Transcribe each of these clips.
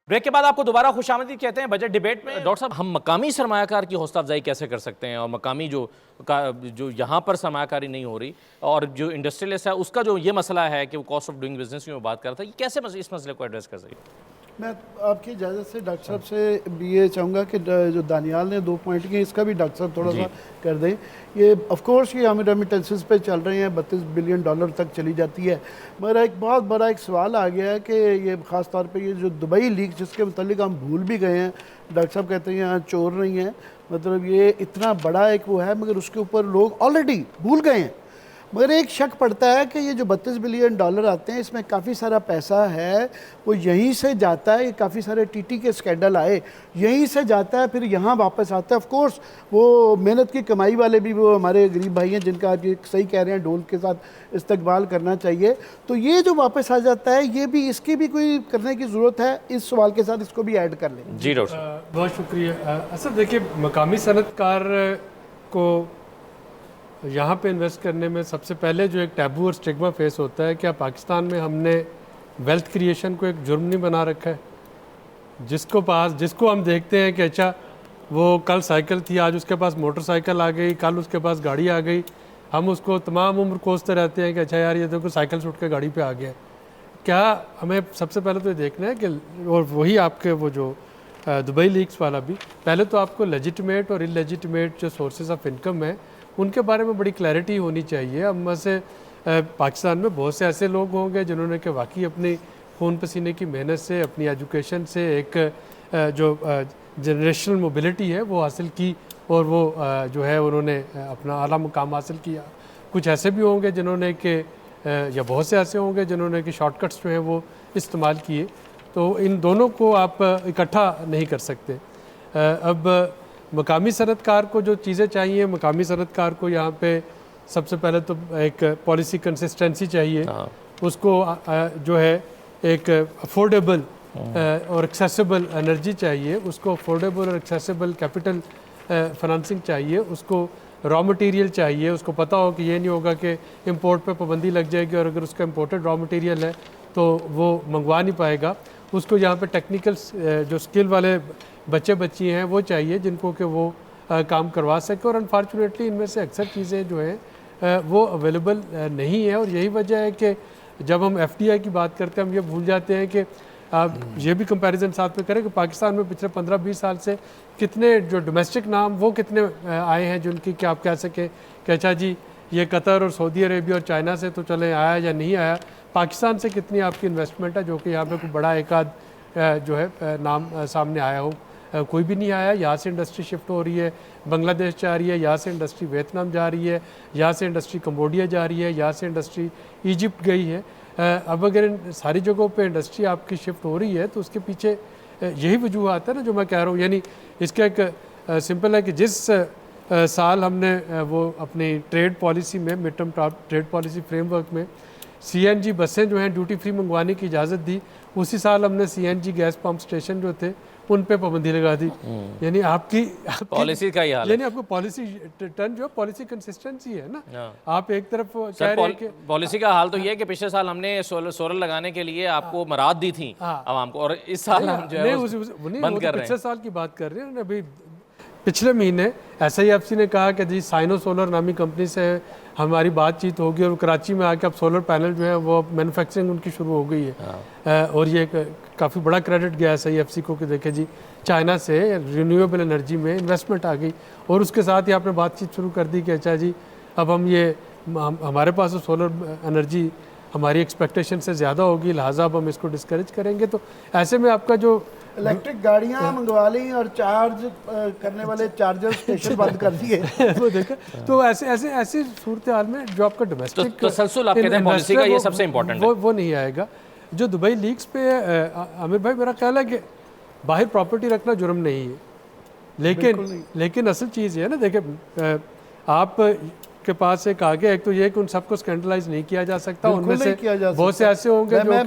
Break के बाद आपको दोबारा खुशामदीद कहते हैं बजट डिबेट में। डॉक्टर साहब, हम मकामी सरमायाकार की हौसला अफजाई कैसे कर सकते हैं, और मकामी जो यहाँ पर सरमायाकारी नहीं हो रही और जो इंडस्ट्रियलिस्ट है उसका जो ये मसला है कि वो कॉस्ट ऑफ डूइंग बिजनेस की मैं बात कर रहा था, ये कैसे इस मसले को एड्रेस कर सकते हैं? मैं आपकी इजाज़त से डॉक्टर साहब से भी ये चाहूँगा कि जो दानियाल ने 2 पॉइंट किए, इसका भी डॉक्टर साहब थोड़ा सा कर दें। ये ऑफ कोर्स ये हम रेमिटेंसेस पे चल रहे हैं, $32 बिलियन तक चली जाती है, मगर एक बहुत बड़ा एक सवाल आ गया है कि ये ख़ास तौर पे ये जो दुबई लीक जिसके मतलब हम भूल भी गए हैं, डॉक्टर साहब कहते हैं यहाँ चोर नहीं है, मतलब ये इतना बड़ा एक वो है, मगर उसके ऊपर लोग ऑलरेडी भूल गए हैं। मगर एक शक पड़ता है कि ये जो $32 बिलियन आते हैं, इसमें काफ़ी सारा पैसा है वो यहीं से जाता है, काफ़ी सारे टीटी के स्कैंडल आए यहीं से जाता है, फिर यहाँ वापस आता है। ऑफ कोर्स वो मेहनत की कमाई वाले भी वो हमारे गरीब भाई हैं जिनका आप ये सही कह रहे हैं, डोल के साथ इस्तकबाल करना चाहिए। तो ये जो वापस आ जाता है, ये भी इसकी भी कोई करने की ज़रूरत है, इस सवाल के साथ इसको भी ऐड कर लें। जी डॉक्टर साहब, बहुत शुक्रिया। असल देखिए, मकामी सनतकार को यहाँ पे इन्वेस्ट करने में सबसे पहले जो एक टैबू और स्टिग्मा फेस होता है, क्या पाकिस्तान में हमने वेल्थ क्रिएशन को एक जुर्म नहीं बना रखा है? जिसको हम देखते हैं कि अच्छा वो कल साइकिल थी, आज उसके पास मोटरसाइकिल आ गई, कल उसके पास गाड़ी आ गई, हम उसको तमाम उम्र कोसते रहते हैं कि अच्छा यार ये देखो साइकिल से उठ के गाड़ी पे आ गया। क्या हमें सबसे पहले तो ये देखना है कि, और वही आपके वो जो दुबई लीक्स वाला भी, पहले तो आपको लेजिटिमेट और इलेजिटिमेट जो सोर्सेज ऑफ इनकम है उनके बारे में बड़ी क्लैरिटी होनी चाहिए। अब में से पाकिस्तान में बहुत से ऐसे लोग होंगे जिन्होंने कि वाकई अपनी खून पसीने की मेहनत से, अपनी एजुकेशन से एक जो जनरेशनल मोबिलिटी है वो हासिल की, और वो जो है उन्होंने अपना आला मुकाम हासिल किया। कुछ ऐसे भी होंगे जिन्होंने कि या बहुत से ऐसे होंगे जिन्होंने कि शॉर्टकट्स जो हैं वो इस्तेमाल किए। तो इन दोनों को आप इकट्ठा नहीं कर सकते। अब मकामी सनतकार को जो चीज़ें चाहिए, मकामी सनतकार को यहाँ पे सबसे पहले तो एक पॉलिसी कंसिस्टेंसी चाहिए, उसको जो है एक अफोर्डेबल और एक्सेसिबल एनर्जी चाहिए, उसको अफोर्डेबल और एक्सेसिबल कैपिटल फाइनेंसिंग चाहिए, उसको रॉ मटेरियल चाहिए। उसको पता हो कि ये नहीं होगा कि इंपोर्ट पे पाबंदी लग जाएगी और अगर उसका इंपोर्टेड रॉ मटेरियल है तो वो मंगवा नहीं पाएगा। उसको यहाँ पे टेक्निकल जो स्किल वाले बच्चे बच्ची हैं वो चाहिए जिनको कि वो काम करवा सके, और अनफॉर्चुनेटली इनमें से अक्सर चीज़ें जो हैं वो अवेलेबल नहीं है। और यही वजह है कि जब हम FDI की बात करते हैं हम ये भूल जाते हैं कि आप ये भी कंपैरिजन साथ में करें कि पाकिस्तान में पिछले 15-20 साल से कितने जो डोमेस्टिक नाम वो कितने आए हैं जिनकी कि आप कह सकें कि अच्छा जी ये कतर और सऊदी अरेबिया और चाइना से तो चले आया या नहीं आया, पाकिस्तान से कितनी आपकी इन्वेस्टमेंट है जो कि यहाँ पे कोई बड़ा एक आध जो है नाम सामने आया हो? कोई भी नहीं आया। यहाँ से इंडस्ट्री शिफ्ट हो रही है, बांग्लादेश जा रही है, यहाँ से इंडस्ट्री वियतनाम जा रही है, यहाँ से इंडस्ट्री कंबोडिया जा रही है, यहाँ से इंडस्ट्री इजिप्ट गई है। अब अगर इन सारी जगहों पे इंडस्ट्री आपकी शिफ्ट हो रही है तो उसके पीछे यही वजूहत है ना जो मैं कह रहा हूँ। यानी इसका एक सिंपल है कि जिस साल हमने वो अपनी ट्रेड पॉलिसी में, mid term trade policy framework में CNG बसें जो हैं ड्यूटी फ्री मंगवाने की इजाज़त दी, उसी साल हमने CNG गैस पंप स्टेशन जो थे उन पे पाबंदी लगा दी। यानी आपकी पॉलिसी का ही हाल है। यानी आपको पॉलिसी टर्न जो पॉलिसी कंसिस्टेंसी है ना, आप एक तरफ कह रहे हैं कि पॉलिसी का हाल तो ये है कि पिछले साल हमने सोलर लगाने के लिए आपको मराद दी थी आवाम को, और इस साल हम जो है बंद कर रहे हैं। पिछले साल की बात कर रहे हैं। अभी पिछले महीने SIFC ने कहा कि जी साइनो सोलर नामी कंपनी से हमारी बातचीत होगी और कराची में आके अब सोलर पैनल जो है वो मैन्युफैक्चरिंग उनकी शुरू हो गई है। और ये काफ़ी बड़ा क्रेडिट गया SIFC को कि देखे जी चाइना से रिन्यूएबल एनर्जी में इन्वेस्टमेंट आ गई, और उसके साथ ही आपने बातचीत शुरू कर दी कि अच्छा जी अब हमारे पास तो सोलर एनर्जी हमारी एक्सपेक्टेशन से ज़्यादा होगी, लिहाजा अब हम इसको डिस्करेज करेंगे। तो ऐसे में आपका जो इलेक्ट्रिक गाड़ियाँ मंगवा ली और चार्ज करने वाले चार्जर स्टेशन बंद कर दिए वो देखा। तो ऐसी सूरत हाल में जो आपका डोमेस्टिक तसलसल आप कहते हैं पॉलिसी का, ये सबसे इम्पोर्टेंट है, वो नहीं आएगा। जो दुबई लीक्स पे आमिर भाई, मेरा ख्याल है कि बाहर प्रॉपर्टी रखना जुर्म नहीं है, लेकिन असल चीज़ ये है ना, देखिए आप के पास एक आगे एक तो ये कि उन सबको स्कैंडलाइज नहीं किया जा सकता, उनमें से बहुत से ऐसे होंगे जो मैं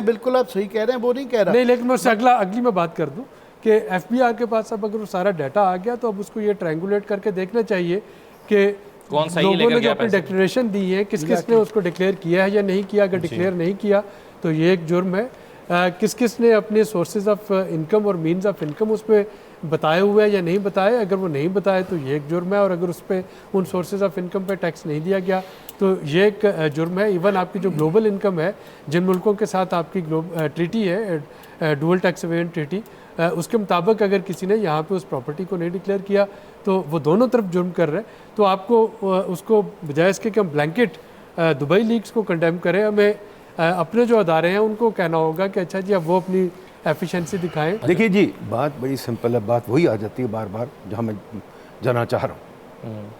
बिल्कुल आप सही कह रहे हैं, वो नहीं कह रहा नहीं, लेकिन मैं उससे अगली मैं बात कर दूं कि FBI के पास अब अगर सारा डाटा आ गया तो अब उसको ये ट्रायंगुलेट करके देखना चाहिए कि कौन सही लोगों ने जो अपनी डिक्लेरेशन दी है किस किस ने उसको डिक्लेयर किया है या नहीं किया। अगर डिक्लेयर नहीं किया तो ये एक जुर्म है। किस किस ने अपने सोर्सेज ऑफ इनकम और मीन्स ऑफ इनकम उस पर बताए हुए हैं या नहीं बताए। अगर वो नहीं बताए तो ये एक जुर्म है, और अगर उस पर उन सोर्सेज ऑफ इनकम पे टैक्स नहीं दिया गया तो ये एक जुर्म है। इवन आपकी जो ग्लोबल इनकम है, जिन मुल्कों के साथ आपकी ट्रीटी है, डुअल टैक्स अवेयरेंस ट्रीटी, उसके मुताबिक अगर किसी ने यहाँ पे उस प्रॉपर्टी को नहीं डिक्लेयर किया तो वो दोनों तरफ जुर्म कर रहे हैं। तो आपको उसको बजाय इसके कि हम ब्लैंकेट दुबई लीग्स को कंडेम करें, हमें अपने जो अदारे हैं उनको कहना होगा कि अच्छा जी अब वो अपनी एफिशिएंसी दिखाएं। देखिए जी, बात बड़ी सिंपल है, बात वही आ जाती है बार बार जहाँ मैं जाना चाह रहा हूँ।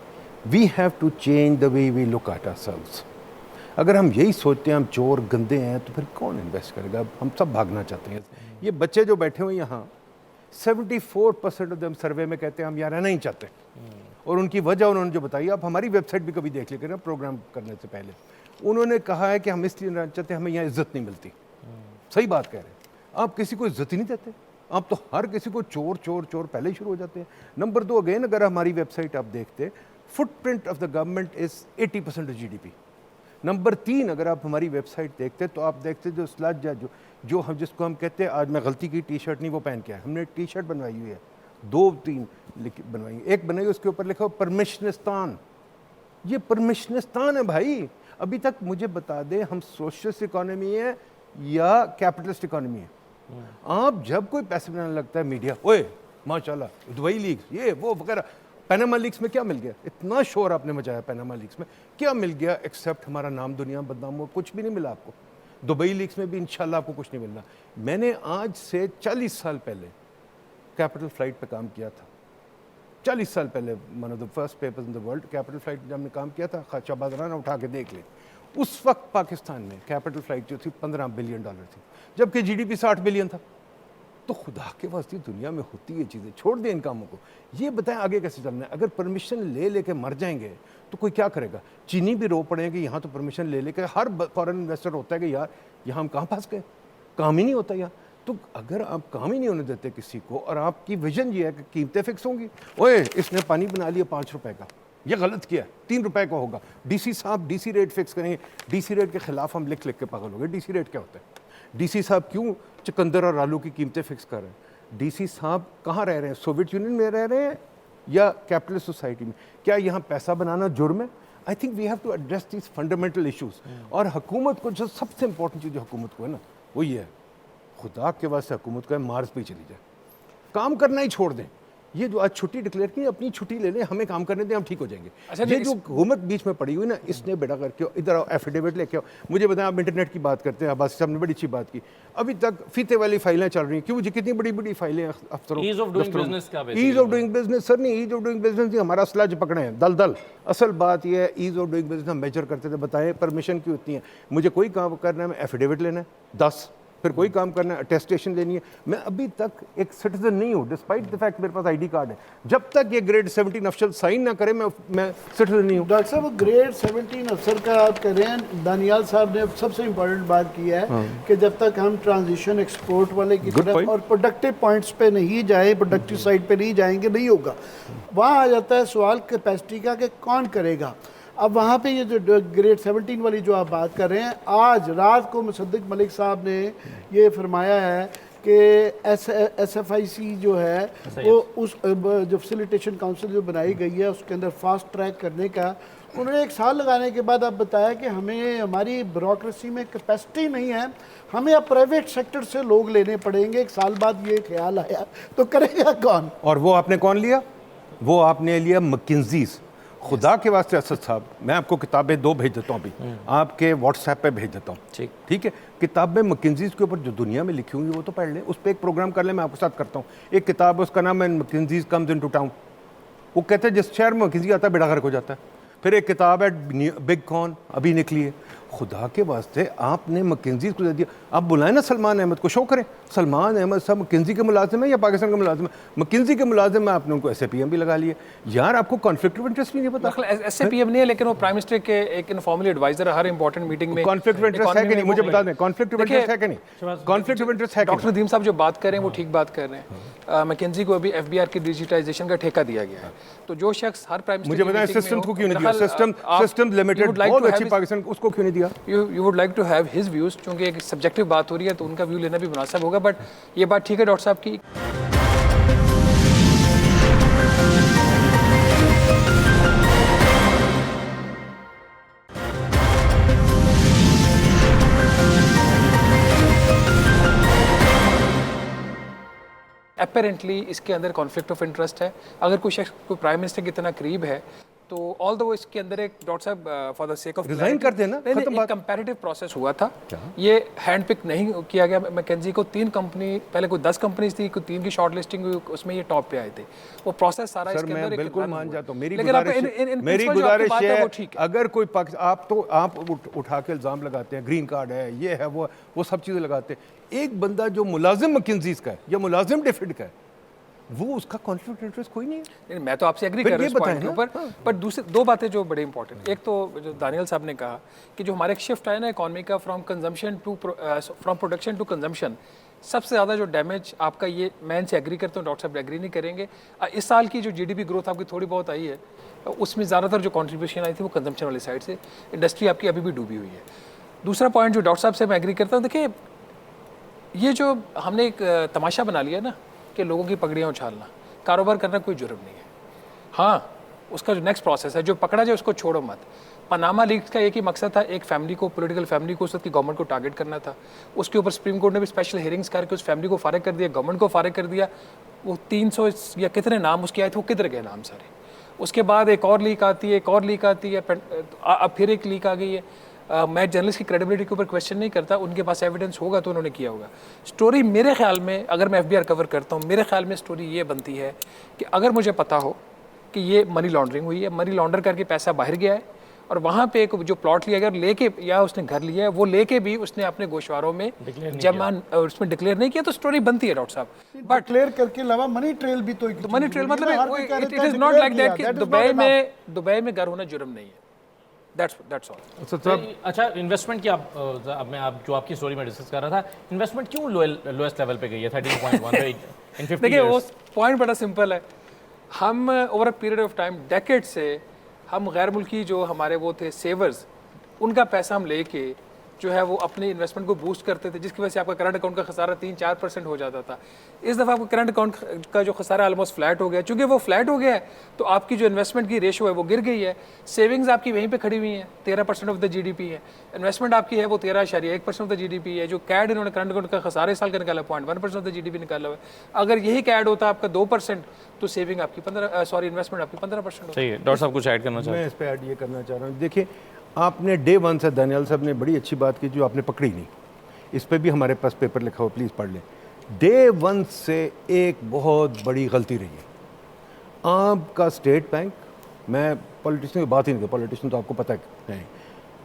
We have to change the way we look at ourselves. अगर हम यही सोचते हैं हम चोर गंदे हैं तो फिर कौन इन्वेस्ट करेगा। हम सब भागना चाहते हैं। ये बच्चे जो बैठे हुए यहाँ 74% ऑफ देम सर्वे में कहते हैं हम यहाँ रहना ही चाहते हैं। और उनकी वजह उन्होंने जो बताई, आप हमारी वेबसाइट भी कभी देख लेकर प्रोग्राम करने से पहले, उन्होंने कहा है कि हम इसलिए रहना चाहते हैं, हमें यहाँ इज्जत नहीं मिलती। सही बात कह रहे हैं। आप किसी को इज्जत ही नहीं देते, आप तो हर किसी को चोर चोर चोर पहले ही शुरू हो जाते हैं। नंबर 2, अगेन अगर हमारी वेबसाइट आप देखते, footprint of the government is 80% of GDP। Number 3, अगर आप हमारी वेबसाइट देखते तो आप देखते जो स्लज है, जो हम जिसको हम कहते हैं आज मैं गलती की टी-शर्ट नहीं वो पहन के आया, हमने टी-शर्ट बनवाई हुई है, 2-3 बनवाई, एक बनाई उसके ऊपर लिखा हो परमिशनिस्तान। ये परमिशनिस्तान है भाई। अभी तक मुझे बता दे हम सोशलिस्ट इकोनॉमी है या कैपिटलिस्ट इकोनॉमी है। आप जब कोई पैसे बनाने लगता है मीडिया, ओए माशाल्लाह दुबई लीग्स ये वो वगैरह, पैनामा लीग्स में क्या मिल गया? इतना शोर आपने मचाया पैनामा लीग्स में, क्या मिल गया एक्सेप्ट हमारा नाम दुनिया में बदनाम हुआ? कुछ भी नहीं मिला आपको। दुबई लीग्स में भी इंशाल्लाह आपको कुछ नहीं मिलना। मैंने आज से 40 साल पहले कैपिटल फ्लाइट पे काम किया था। 40 साल पहले one of the first papers in the world capital flight जब हमने काम किया था, शाहबाज राना उठा के देख ले। उस वक्त पाकिस्तान में कैपिटल फ्लाइट जो थी $15 बिलियन थी, जबकि GDP 60 बिलियन था। तो खुदा के वास्ते दुनिया में होती है चीज़ें, छोड़ दें इन कामों को। ये बताएं आगे कैसे चलना है। अगर परमिशन ले लेके मर जाएंगे तो कोई क्या करेगा? चीनी भी रो पड़ेंगे यहाँ तो परमिशन ले लेके। हर फॉरेन इन्वेस्टर होता है कि यार यहाँ हम कहाँ फंस गए, काम ही नहीं होता यार। तो अगर आप काम ही नहीं होने देते किसी को और आपकी विजन ये है कि कीमतें फिक्स होंगी, ओए इसने पानी बना लिया 5 रुपए का, ये गलत किया, 3 रुपए का होगा, DC साहब DC रेट फिक्स करेंगे। DC रेट के खिलाफ हम लिख लिख के पागल हो गए। DC रेट क्या होता है? DC साहब क्यों चुकंदर और आलू की कीमतें फिक्स कर रहे हैं? DC साहब कहाँ रह रहे हैं? सोवियत यूनियन में रह रहे हैं या कैपिटलिस्ट सोसाइटी में? क्या यहाँ पैसा बनाना जुर्म है? I think we have to address this fundamental issues. और हुकूमत को जो सबसे इंपॉर्टेंट चीज़ हुकूमत को है ना, वो ये है, खुदा के वास्ते हुकूमत को है मार्स पे चली जाए, काम करना ही छोड़ दें। ये जो आज छुट्टी डिक्लेयर की, अपनी छुट्टी ले लें, हमें काम करने दें, हम ठीक हो जाएंगे। अच्छा, ये जो हुकूमत बीच में पड़ी हुई ना, इसने बेटा करके इधर आओ, एफिडेविट लेके आओ। मुझे बताएं, आप इंटरनेट की बात करते हैं, अब्बासी साहब ने बड़ी अच्छी बात की। अभी तक फीते वाली फाइलें चल रही हैं, क्यों जी? कितनी बड़ी बड़ी फाइलें अफसरों, ईज ऑफ डूइंग बिजनेस का, ease of doing business. Sir नहीं, ईज ऑफ डूइंग बिजनेस नहीं, हमारा स्लज पकड़े हैं दल दल। असल बात यह है, ईज ऑफ डूइंग बिजनेस हम मेजर करते थे। बताएं परमिशन क्यों इतनी है? मुझे कोई काम करना है, मैं एफिडेविट लेना है 10, फिर कोई काम करना है, अटेस्टेशन लेनी है। मैं अभी तक एक सिटीजन नहीं हूँ, डिस्पाइट द फैक्ट मेरे पास ID कार्ड है। जब तक ये ग्रेड 17 अफसर साइन ना करे, मैं सिटीजन नहीं हूँ। डॉक्टर साहब, ग्रेड 17 अफसर का आप कह रहे हैं, दानियाल साहब ने सबसे इम्पोर्टेंट बात की है कि जब तक हम ट्रांजिशन एक्सपोर्ट वाले की तरफ और प्रोडक्टिव पॉइंट्स पे नहीं जाए, प्रोडक्टिव साइड पे नहीं जाएंगे, नहीं होगा। वहाँ आ जाता है सवाल कैपेसिटी का कि कौन करेगा। अब वहाँ पे ये जो ग्रेड 17 वाली जो आप बात कर रहे हैं, आज रात को मुसद्दिक मलिक साहब ने ये फरमाया है कि SFIC जो है वो उस जो फैसिलिटेशन काउंसिल जो बनाई गई है उसके अंदर फास्ट ट्रैक करने का उन्होंने 1 साल लगाने के बाद अब बताया कि हमें हमारी ब्यूरोक्रेसी में कैपेसिटी नहीं है, हमें अब प्राइवेट सेक्टर से लोग लेने पड़ेंगे। 1 साल बाद ये ख्याल आया, तो करेगा कौन? और वो आपने कौन लिया? वो आपने लिया मैकिन्जीज़। खुदा के वास्ते असद साहब, मैं आपको किताबें 2 भेज देता हूँ, अभी आपके व्हाट्सएप पे भेज देता हूँ। ठीक है, किताबें मैकिन्जीज़ के ऊपर जो दुनिया में लिखी हुई वो तो पढ़ लें, उस पर एक प्रोग्राम कर लें, मैं आपके साथ करता हूँ। एक किताब है, उसका नाम है मैकिन्जीज़ कम्स इनटू टाउन। वो कहते हैं जिस शहर में मैकिन्जी आता है बेड़ा गर्क हो जाता है। फिर एक किताब है बिग कॉन, अभी निकली है। खुदा के वास्ते आपने मैकिन्जीज़ को दे दिया, आप बुलाएं ना सलमान अहमद को, शो करें, सलमान अहमद साहब McKinsey के मुलाजिम है या पाकिस्तान के मुलाजिम है? McKinsey के मुलाजिम है, आपने उनको SAPM भी लगा लिए। यार आपको कॉन्फ्लिक्ट ऑफ इंटरेस्ट भी नहीं पता। SAPM नहीं है, लेकिन वो प्राइम मिनिस्टर के एक इनफॉर्मली एडवाइजर हर इंपॉर्टेंट मीटिंग में। कॉन्फ्लिक्ट ऑफ इंटरेस्ट है कि नहीं मुझे बता दें, कॉन्फ्लिक्ट ऑफ इंटरेस्ट है कि नहीं? कॉन्फ्लिक्ट ऑफ इंटरेस्ट है कि डॉक्टर नदीम साहब जो बात कर रहे हैं वो ठीक बात कर रहे हैं। McKinsey को अभी FBR की डिजिटाइजेशन का ठेका दिया गया है, तो जो शख्स हर प्राइम मिनिस्टर मुझे बताएं सिस्टम को क्यों नहीं दिया? सिस्टम लिमिटेड बहुत अच्छी पाकिस्तान, उसको क्यों नहीं दिया? You would like to have his views, क्योंकि एक सब्जेक्टिव बात हो रही है तो उनका व्यू लेना भी मुनासिब होगा। बट ये बात ठीक है डॉक्टर साहब की। अपेरेंटली इसके अंदर कॉन्फ्लिक्ट ऑफ इंटरेस्ट है। अगर कोई शख्स कोई प्राइम मिनिस्टर के इतना करीब है तो ऑल दो इसके अंदर एक डॉक्टर साहब for the sake of resign कर देना, खत्म बात। कंपैरेटिव प्रोसेस हुआ था, ये हैंड पिक नहीं किया गया। McKinsey को 3 कंपनी, पहले कोई 10 कंपनीज थी, कोई 3 की शॉर्ट लिस्टिंग हुई, उसमें ये टॉप पे आए थे। वो प्रोसेस सारा इसके अंदर एक बिल्कुल मान जाता हूं। मेरी लेकिन गुजारिश है अगर कोई आप उठा के इल्जाम लगाते हैं ग्रीन कार्ड है, ये है, वो सब चीजें लगाते हैं। एक बंदा जो मुलाजिम McKinsey का है या मुलाजिम डेफिड का है, वो उसका कॉन्फ्लिक्ट इंटरेस्ट कोई नहीं है। मैं तो आपसे एग्री कर रहा हूं इस पॉइंट के ऊपर। पर दूसरी 2 बातें जो बड़ी इंपॉर्टेंट, एक तो जो दानियल साहब ने कहा कि जो हमारे एक शिफ्ट है ना इकोनॉमी का फ्रॉम प्रोडक्शन टू कंजम्पशन, सबसे ज़्यादा जो डैमेज आपका, ये मैं इनसे एग्री करता हूँ, डॉक्टर साहब एग्री नहीं करेंगे। इस साल की जो GDP ग्रोथ आपकी थोड़ी बहुत आई है, उसमें ज़्यादातर जो कॉन्ट्रीब्यूशन आई थी वो कंजम्पशन वाली साइड से। इंडस्ट्री आपकी अभी भी डूबी हुई है। दूसरा पॉइंट जो डॉक्टर साहब से मैं एग्री करता हूँ, देखिए ये जो हमने एक तमाशा बना लिया ना कि लोगों की पगड़ियाँ उछालना, कारोबार करना कोई जुर्म नहीं है। हाँ, उसका जो नेक्स्ट प्रोसेस है, जो पकड़ा जाए उसको छोड़ो मत। पनामा लीक्स का एक ही मकसद था, एक फैमिली को, पॉलिटिकल फैमिली को, उसकी गवर्नमेंट को टारगेट करना था। उसके ऊपर सुप्रीम कोर्ट ने भी स्पेशल हियरिंग्स करके उस फैमिली को फारिग कर दिया, गवर्नमेंट को फारिग कर दिया। वो 300 या कितने नाम उसके आए थे, वो किधर गए नाम सारे? उसके बाद एक और लीक आती है, एक और लीक आती है, अब फिर एक लीक आ गई है। मैं जर्नलिस्ट की क्रेडिबिलिटी के ऊपर क्वेश्चन नहीं करता, उनके पास एविडेंस होगा तो उन्होंने किया होगा। स्टोरी मेरे ख्याल में, अगर मैं FBR कवर करता हूँ, मेरे ख्याल में स्टोरी ये बनती है कि अगर मुझे पता हो कि ये मनी लॉन्ड्रिंग हुई है, मनी लॉन्डर करके पैसा बाहर गया है और वहाँ पे एक जो प्लॉट लिया गया लेके, या उसने घर लिया है, वो लेके भी उसने अपने गोशवारों में जमा उसमें डिक्लेयर नहीं किया, तो स्टोरी बनती है डॉक्टर साहब। बट डिक्लेयर करके अलावा मनी ट्रेल भी तो मनी ट्रेल मतलब it is not like that कि दुबई में घर होना जुर्म नहीं है। That's all. अच्छा, इन्वेस्टमेंट की आप जो आपकी स्टोरी में डिस्कस कर रहा था, इन्वेस्टमेंट क्यों लोएस्ट लेवल पे गई है 13.1 पे इन 50 देखिए वो years? पॉइंट बड़ा सिंपल है। हम over a period of time, decade से, हम गैर मुल्की जो हमारे वो थे सेवर्स, उनका पैसा हम लेके जो है वो अपनी इन्वेस्टमेंट को बूस्ट करते थे, जिसकी वजह से आपका करंट अकाउंट का खसारा 3-4% हो जाता था। इस दफ़ा आपका करंट अकाउंट का जो खसारा ऑलमोस्ट फ्लैट हो गया। चूंकि वो फ्लैट हो गया है तो आपकी जो इन्वेस्टमेंट की रेशो है वो गिर गई है। सेविंग्स आपकी वहीं पे खड़ी हुई हैं, 13% ऑफ द GDP है। इन्वेस्टमेंट आपकी है वो 13.1% ऑफ द GDP है। जो कैड इन्होंने करंट अकाउंट का खसारा इस साल का निकाला 0.1% ऑफ द GDP निकाला हुआ है। अगर यही कैड होता आपका 2%, तो सेविंग आपकी इन्वेस्टमेंट आपकी 15% सही है। डॉक्टर साहब कुछ ऐड करना चाहते हैं? मैं इस पे ऐड ये करना चाह रहा हूँ। देखिए, आपने डे 1 से दानियाल साहब ने बड़ी अच्छी बात की जो आपने पकड़ी नहीं। इस पे भी हमारे पास पेपर लिखा हो, प्लीज़ पढ़ लें। डे 1 से एक बहुत बड़ी गलती रही है आपका स्टेट बैंक। मैं पॉलिटिशियन की बात ही नहीं करता, पॉलिटिशियन तो आपको पता है,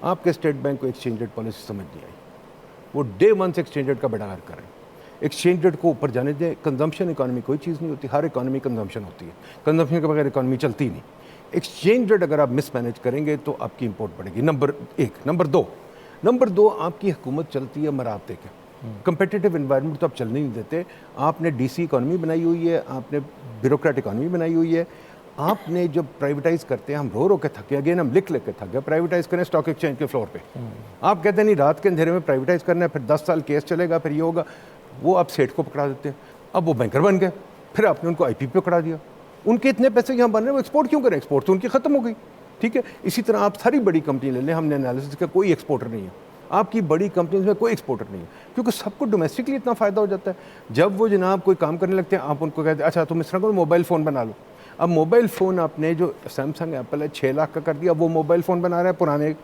आपके स्टेट बैंक को एक्सचेंज रेट पॉलिसी समझ नहीं आई। वो डे 1 से एक्सचेंज रेट का बेड़ा कर रहे हैं। एक्सचेंज रेट को ऊपर जाने दें। कंजम्पशन इकॉनमी कोई चीज़ नहीं होती, हर इकॉनमी कंजम्पशन होती है। कंजम्पशन के बगैर इकॉनमी चलती नहीं। एक्सचेंज रेट अगर आप मिसमैनेज करेंगे तो आपकी इंपोर्ट बढ़ेगी, नंबर 1। नंबर दो आपकी हुकूमत चलती है मराते के, कंपेटिटिव एनवायरनमेंट तो आप चलने नहीं देते। आपने DC इकॉनमी बनाई हुई है, आपने ब्यूरोक्रेट इकॉनमी बनाई हुई है। आपने जब प्राइवेटाइज करते हैं, हम रो के थके, अगेन हम लिख के थक गए, प्राइवेटाइज करें स्टॉक एक्सचेंज के फ्लोर पे। आप कहते हैं नहीं, रात के अंधेरे में प्राइवेटाइज करना है, फिर 10 साल केस चलेगा, फिर ये होगा। वो आप सेठ को पकड़ा देते हैं, अब वो बैंकर बन गए, फिर आपने उनको IP पे पकड़ा दिया। उनके इतने पैसे यहाँ बन रहे हैं, वो एक्सपोर्ट क्यों करें? एक्सपोर्ट तो उनकी खत्म हो गई। ठीक है, इसी तरह आप सारी बड़ी कंपनी ले लें, हमने एनालिसिस किया, कोई एक्सपोर्टर नहीं है। आपकी बड़ी कंपनीज में कोई एक्सपोर्टर नहीं है, क्योंकि सबको डोमेस्टिकली इतना फ़ायदा हो जाता है। जब वो जनाब कोई काम करने लगते हैं, आप उनको कहते हैं अच्छा तुम इस तरह को मोबाइल फ़ोन बना लो। अब मोबाइल फ़ोन आपने जो सैमसंग एप्पल है 6 लाख का कर दिया, वो मोबाइल फ़ोन बना रहा है। पुराने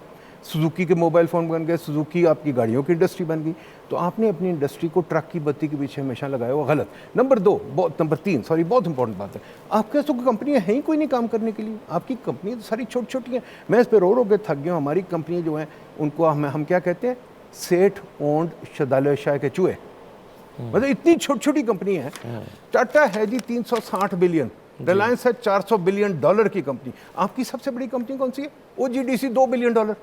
सुजुकी के मोबाइल फ़ोन बन गए, सुजुकी आपकी गाड़ियों की इंडस्ट्री बन गई। तो आपने अपनी इंडस्ट्री को ट्रक की बत्ती के पीछे हमेशा लगाया हुआ, गलत। नंबर 3 सॉरी, बहुत इंपॉर्टेंट बात है, आपके तो कंपनियाँ हैं ही कोई नहीं काम करने के लिए। आपकी कंपनी तो सारी छोटी छोटी हैं। मैं इस पर रो के थक गया हूँ। हमारी कंपनी जो हैं उनको हम क्या कहते हैं, सेठ ओन्ड शदाले शाह के चूहे। मतलब इतनी छोटी छोटी कंपनी है। टाटा है जी 360 बिलियन, रिलायंस है 400 बिलियन डॉलर की कंपनी। आपकी सबसे बड़ी कंपनी कौन सी है? OGDC 2 billion dollar.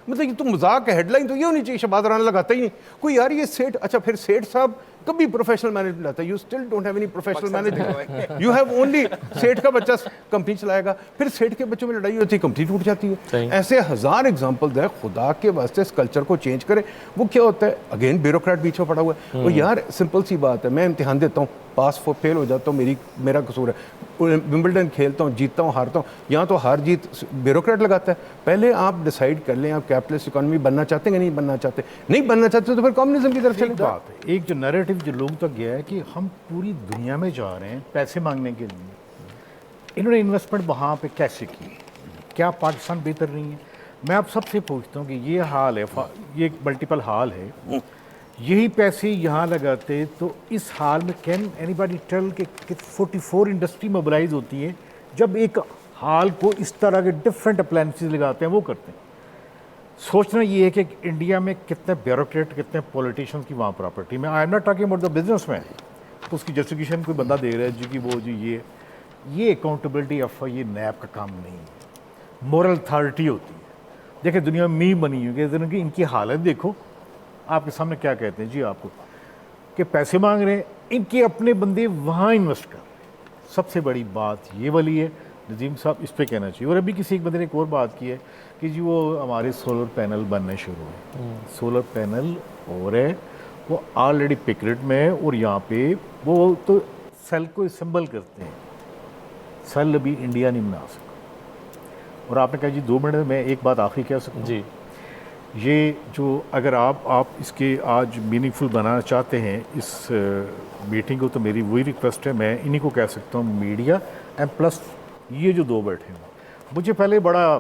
मतलब ये तो मजाक है, हेडलाइन तो ये होनी चाहिए, शहबाज राना लगाता ही नहीं कोई यार ये सेठ। अच्छा फिर सेठ साहब कभी प्रोफेशनल मैनेजमेंट आता है? You still don't have any professional management, you have only सेठ का बच्चा कंपनी चलाएगा, फिर सेठ के बच्चों में लड़ाई होती है, कंपनी टूट जाती है। ऐसे हजार एग्जांपल्स है। खुदा के वास्ते इस कल्चर को चेंज करें। वो क्या होता है, अगेन ब्यूरोक्रेट बीच में पड़ा हुआ है। वो यार सिंपल सी बात है, मैं इम्तिहान देता हूँ, पास फेल हो जाता हूँ, मेरा कसूर है। विंबलडन खेलता हूँ, जीतता हूँ, हारता हूँ, यहाँ तो हार जीत ब्यूरोक्रेट लगाता है। पहले आप डिसाइड कर लें आप कैपिटलिस्ट इकोनॉमी बनना चाहते हैं कि नहीं बनना चाहते। नहीं बनना चाहते तो फिर कम्युनिज्म की तरफ चले। बात है, एक जो नैरेटिव जो लोग तक गया है कि हम पूरी दुनिया में जा रहे हैं पैसे मांगने के लिए। इन्होंने इन्वेस्टमेंट वहाँ पे कैसे की? क्या पाकिस्तान बेहतर नहीं है? मैं आप सबसे पूछता हूँ कि ये हाल है, ये एक मल्टीपल हाल है, यही पैसे यहाँ लगाते तो इस हाल में कैन एनीबॉडी टेल कि 44 इंडस्ट्री मोबिलाइज होती है जब एक हाल को इस तरह के डिफरेंट अप्लायंसेस लगाते हैं वो करते हैं। सोचना ये है कि इंडिया में कितने ब्यूरोक्रेट, कितने पॉलिटिशियंस की वहाँ प्रॉपर्टी में। I am not talking about the business man, तो उसकी जस्टिफिकेशन कोई बंदा दे रहा है जी कि वो जी ये अकाउंटेबिलिटी ऑफ ये नैब का काम नहीं है, मॉरल अथॉरिटी होती है। देखिए दुनिया में मीम बनी हुई है कि इनकी हालत देखो, आपके सामने क्या कहते हैं जी आपको कि पैसे मांग रहे हैं, इनके अपने बंदे वहाँ इन्वेस्ट कर रहे हैं। सबसे बड़ी बात ये वाली है, नजीम साहब इस पे कहना चाहिए। और अभी किसी एक बंदे ने एक और बात की है कि जी वो हमारे सोलर पैनल बनने शुरू हुए। सोलर पैनल हो रहे, वो ऑलरेडी पिकरेट में है और यहाँ पे वो तो सेल को असेंबल करते हैं, सेल अभी इंडिया नहीं बना सका। और आपने कहा जी 2 मिनट में मैं एक बात आखिरी कह सकता हूँ जी, ये जो अगर आप इसके आज मीनिंगफुल बनाना चाहते हैं इस मीटिंग को, तो मेरी वही रिक्वेस्ट है, मैं इन्हीं को कह सकता हूँ मीडिया एंड प्लस ये जो 2 बैठे हैं। मुझे पहले बड़ा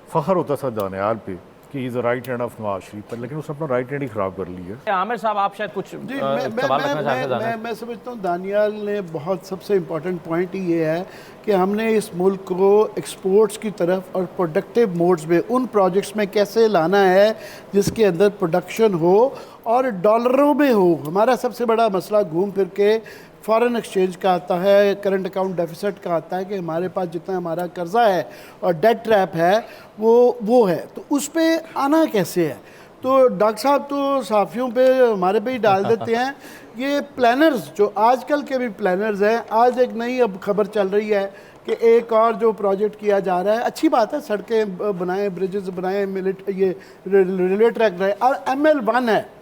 फ़ख्र होता था दानियाल पे कि is right hand of Nawaz Sharif पर, लेकिन उसने अपना राइट हैंड ही ख़राब कर लिया। आमिर साहब आप शायद कुछ सवाल रखना चाहते हैं। मैं समझता हूँ दानियाल ने बहुत सबसे इम्पोर्टेंट पॉइंट ही ये है कि हमने इस मुल्क को एक्सपोर्ट्स की तरफ और प्रोडक्टिव मोड्स में उन प्रोजेक्ट्स में कैसे लाना है जिसके अंदर प्रोडक्शन हो और डॉलरों में हो। हमारा सबसे बड़ा मसला घूम फिर के फॉरेन एक्सचेंज का आता है, करंट अकाउंट डेफिसिट का आता है कि हमारे पास जितना हमारा कर्जा है और डेट ट्रैप है वो है, तो उस पे आना कैसे है। तो डॉक्टर साहब तो साफियों पे हमारे पे ही डाल देते हैं। ये प्लानर्स जो आजकल के भी प्लानर्स हैं, आज एक नई अब खबर चल रही है कि एक और जो प्रोजेक्ट किया जा रहा है, अच्छी बात है, सड़कें बनाएं, ब्रिजेस बनाएं, ये रेलवे ट्रैक बनाएं, और ML1 है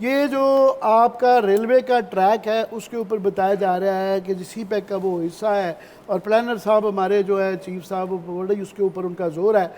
ये जो आपका रेलवे का ट्रैक है उसके ऊपर बताया जा रहा है कि सी पैक का वो हिस्सा है और प्लानर साहब हमारे जो है चीफ साहब बोल रहे उसके ऊपर उनका जोर है।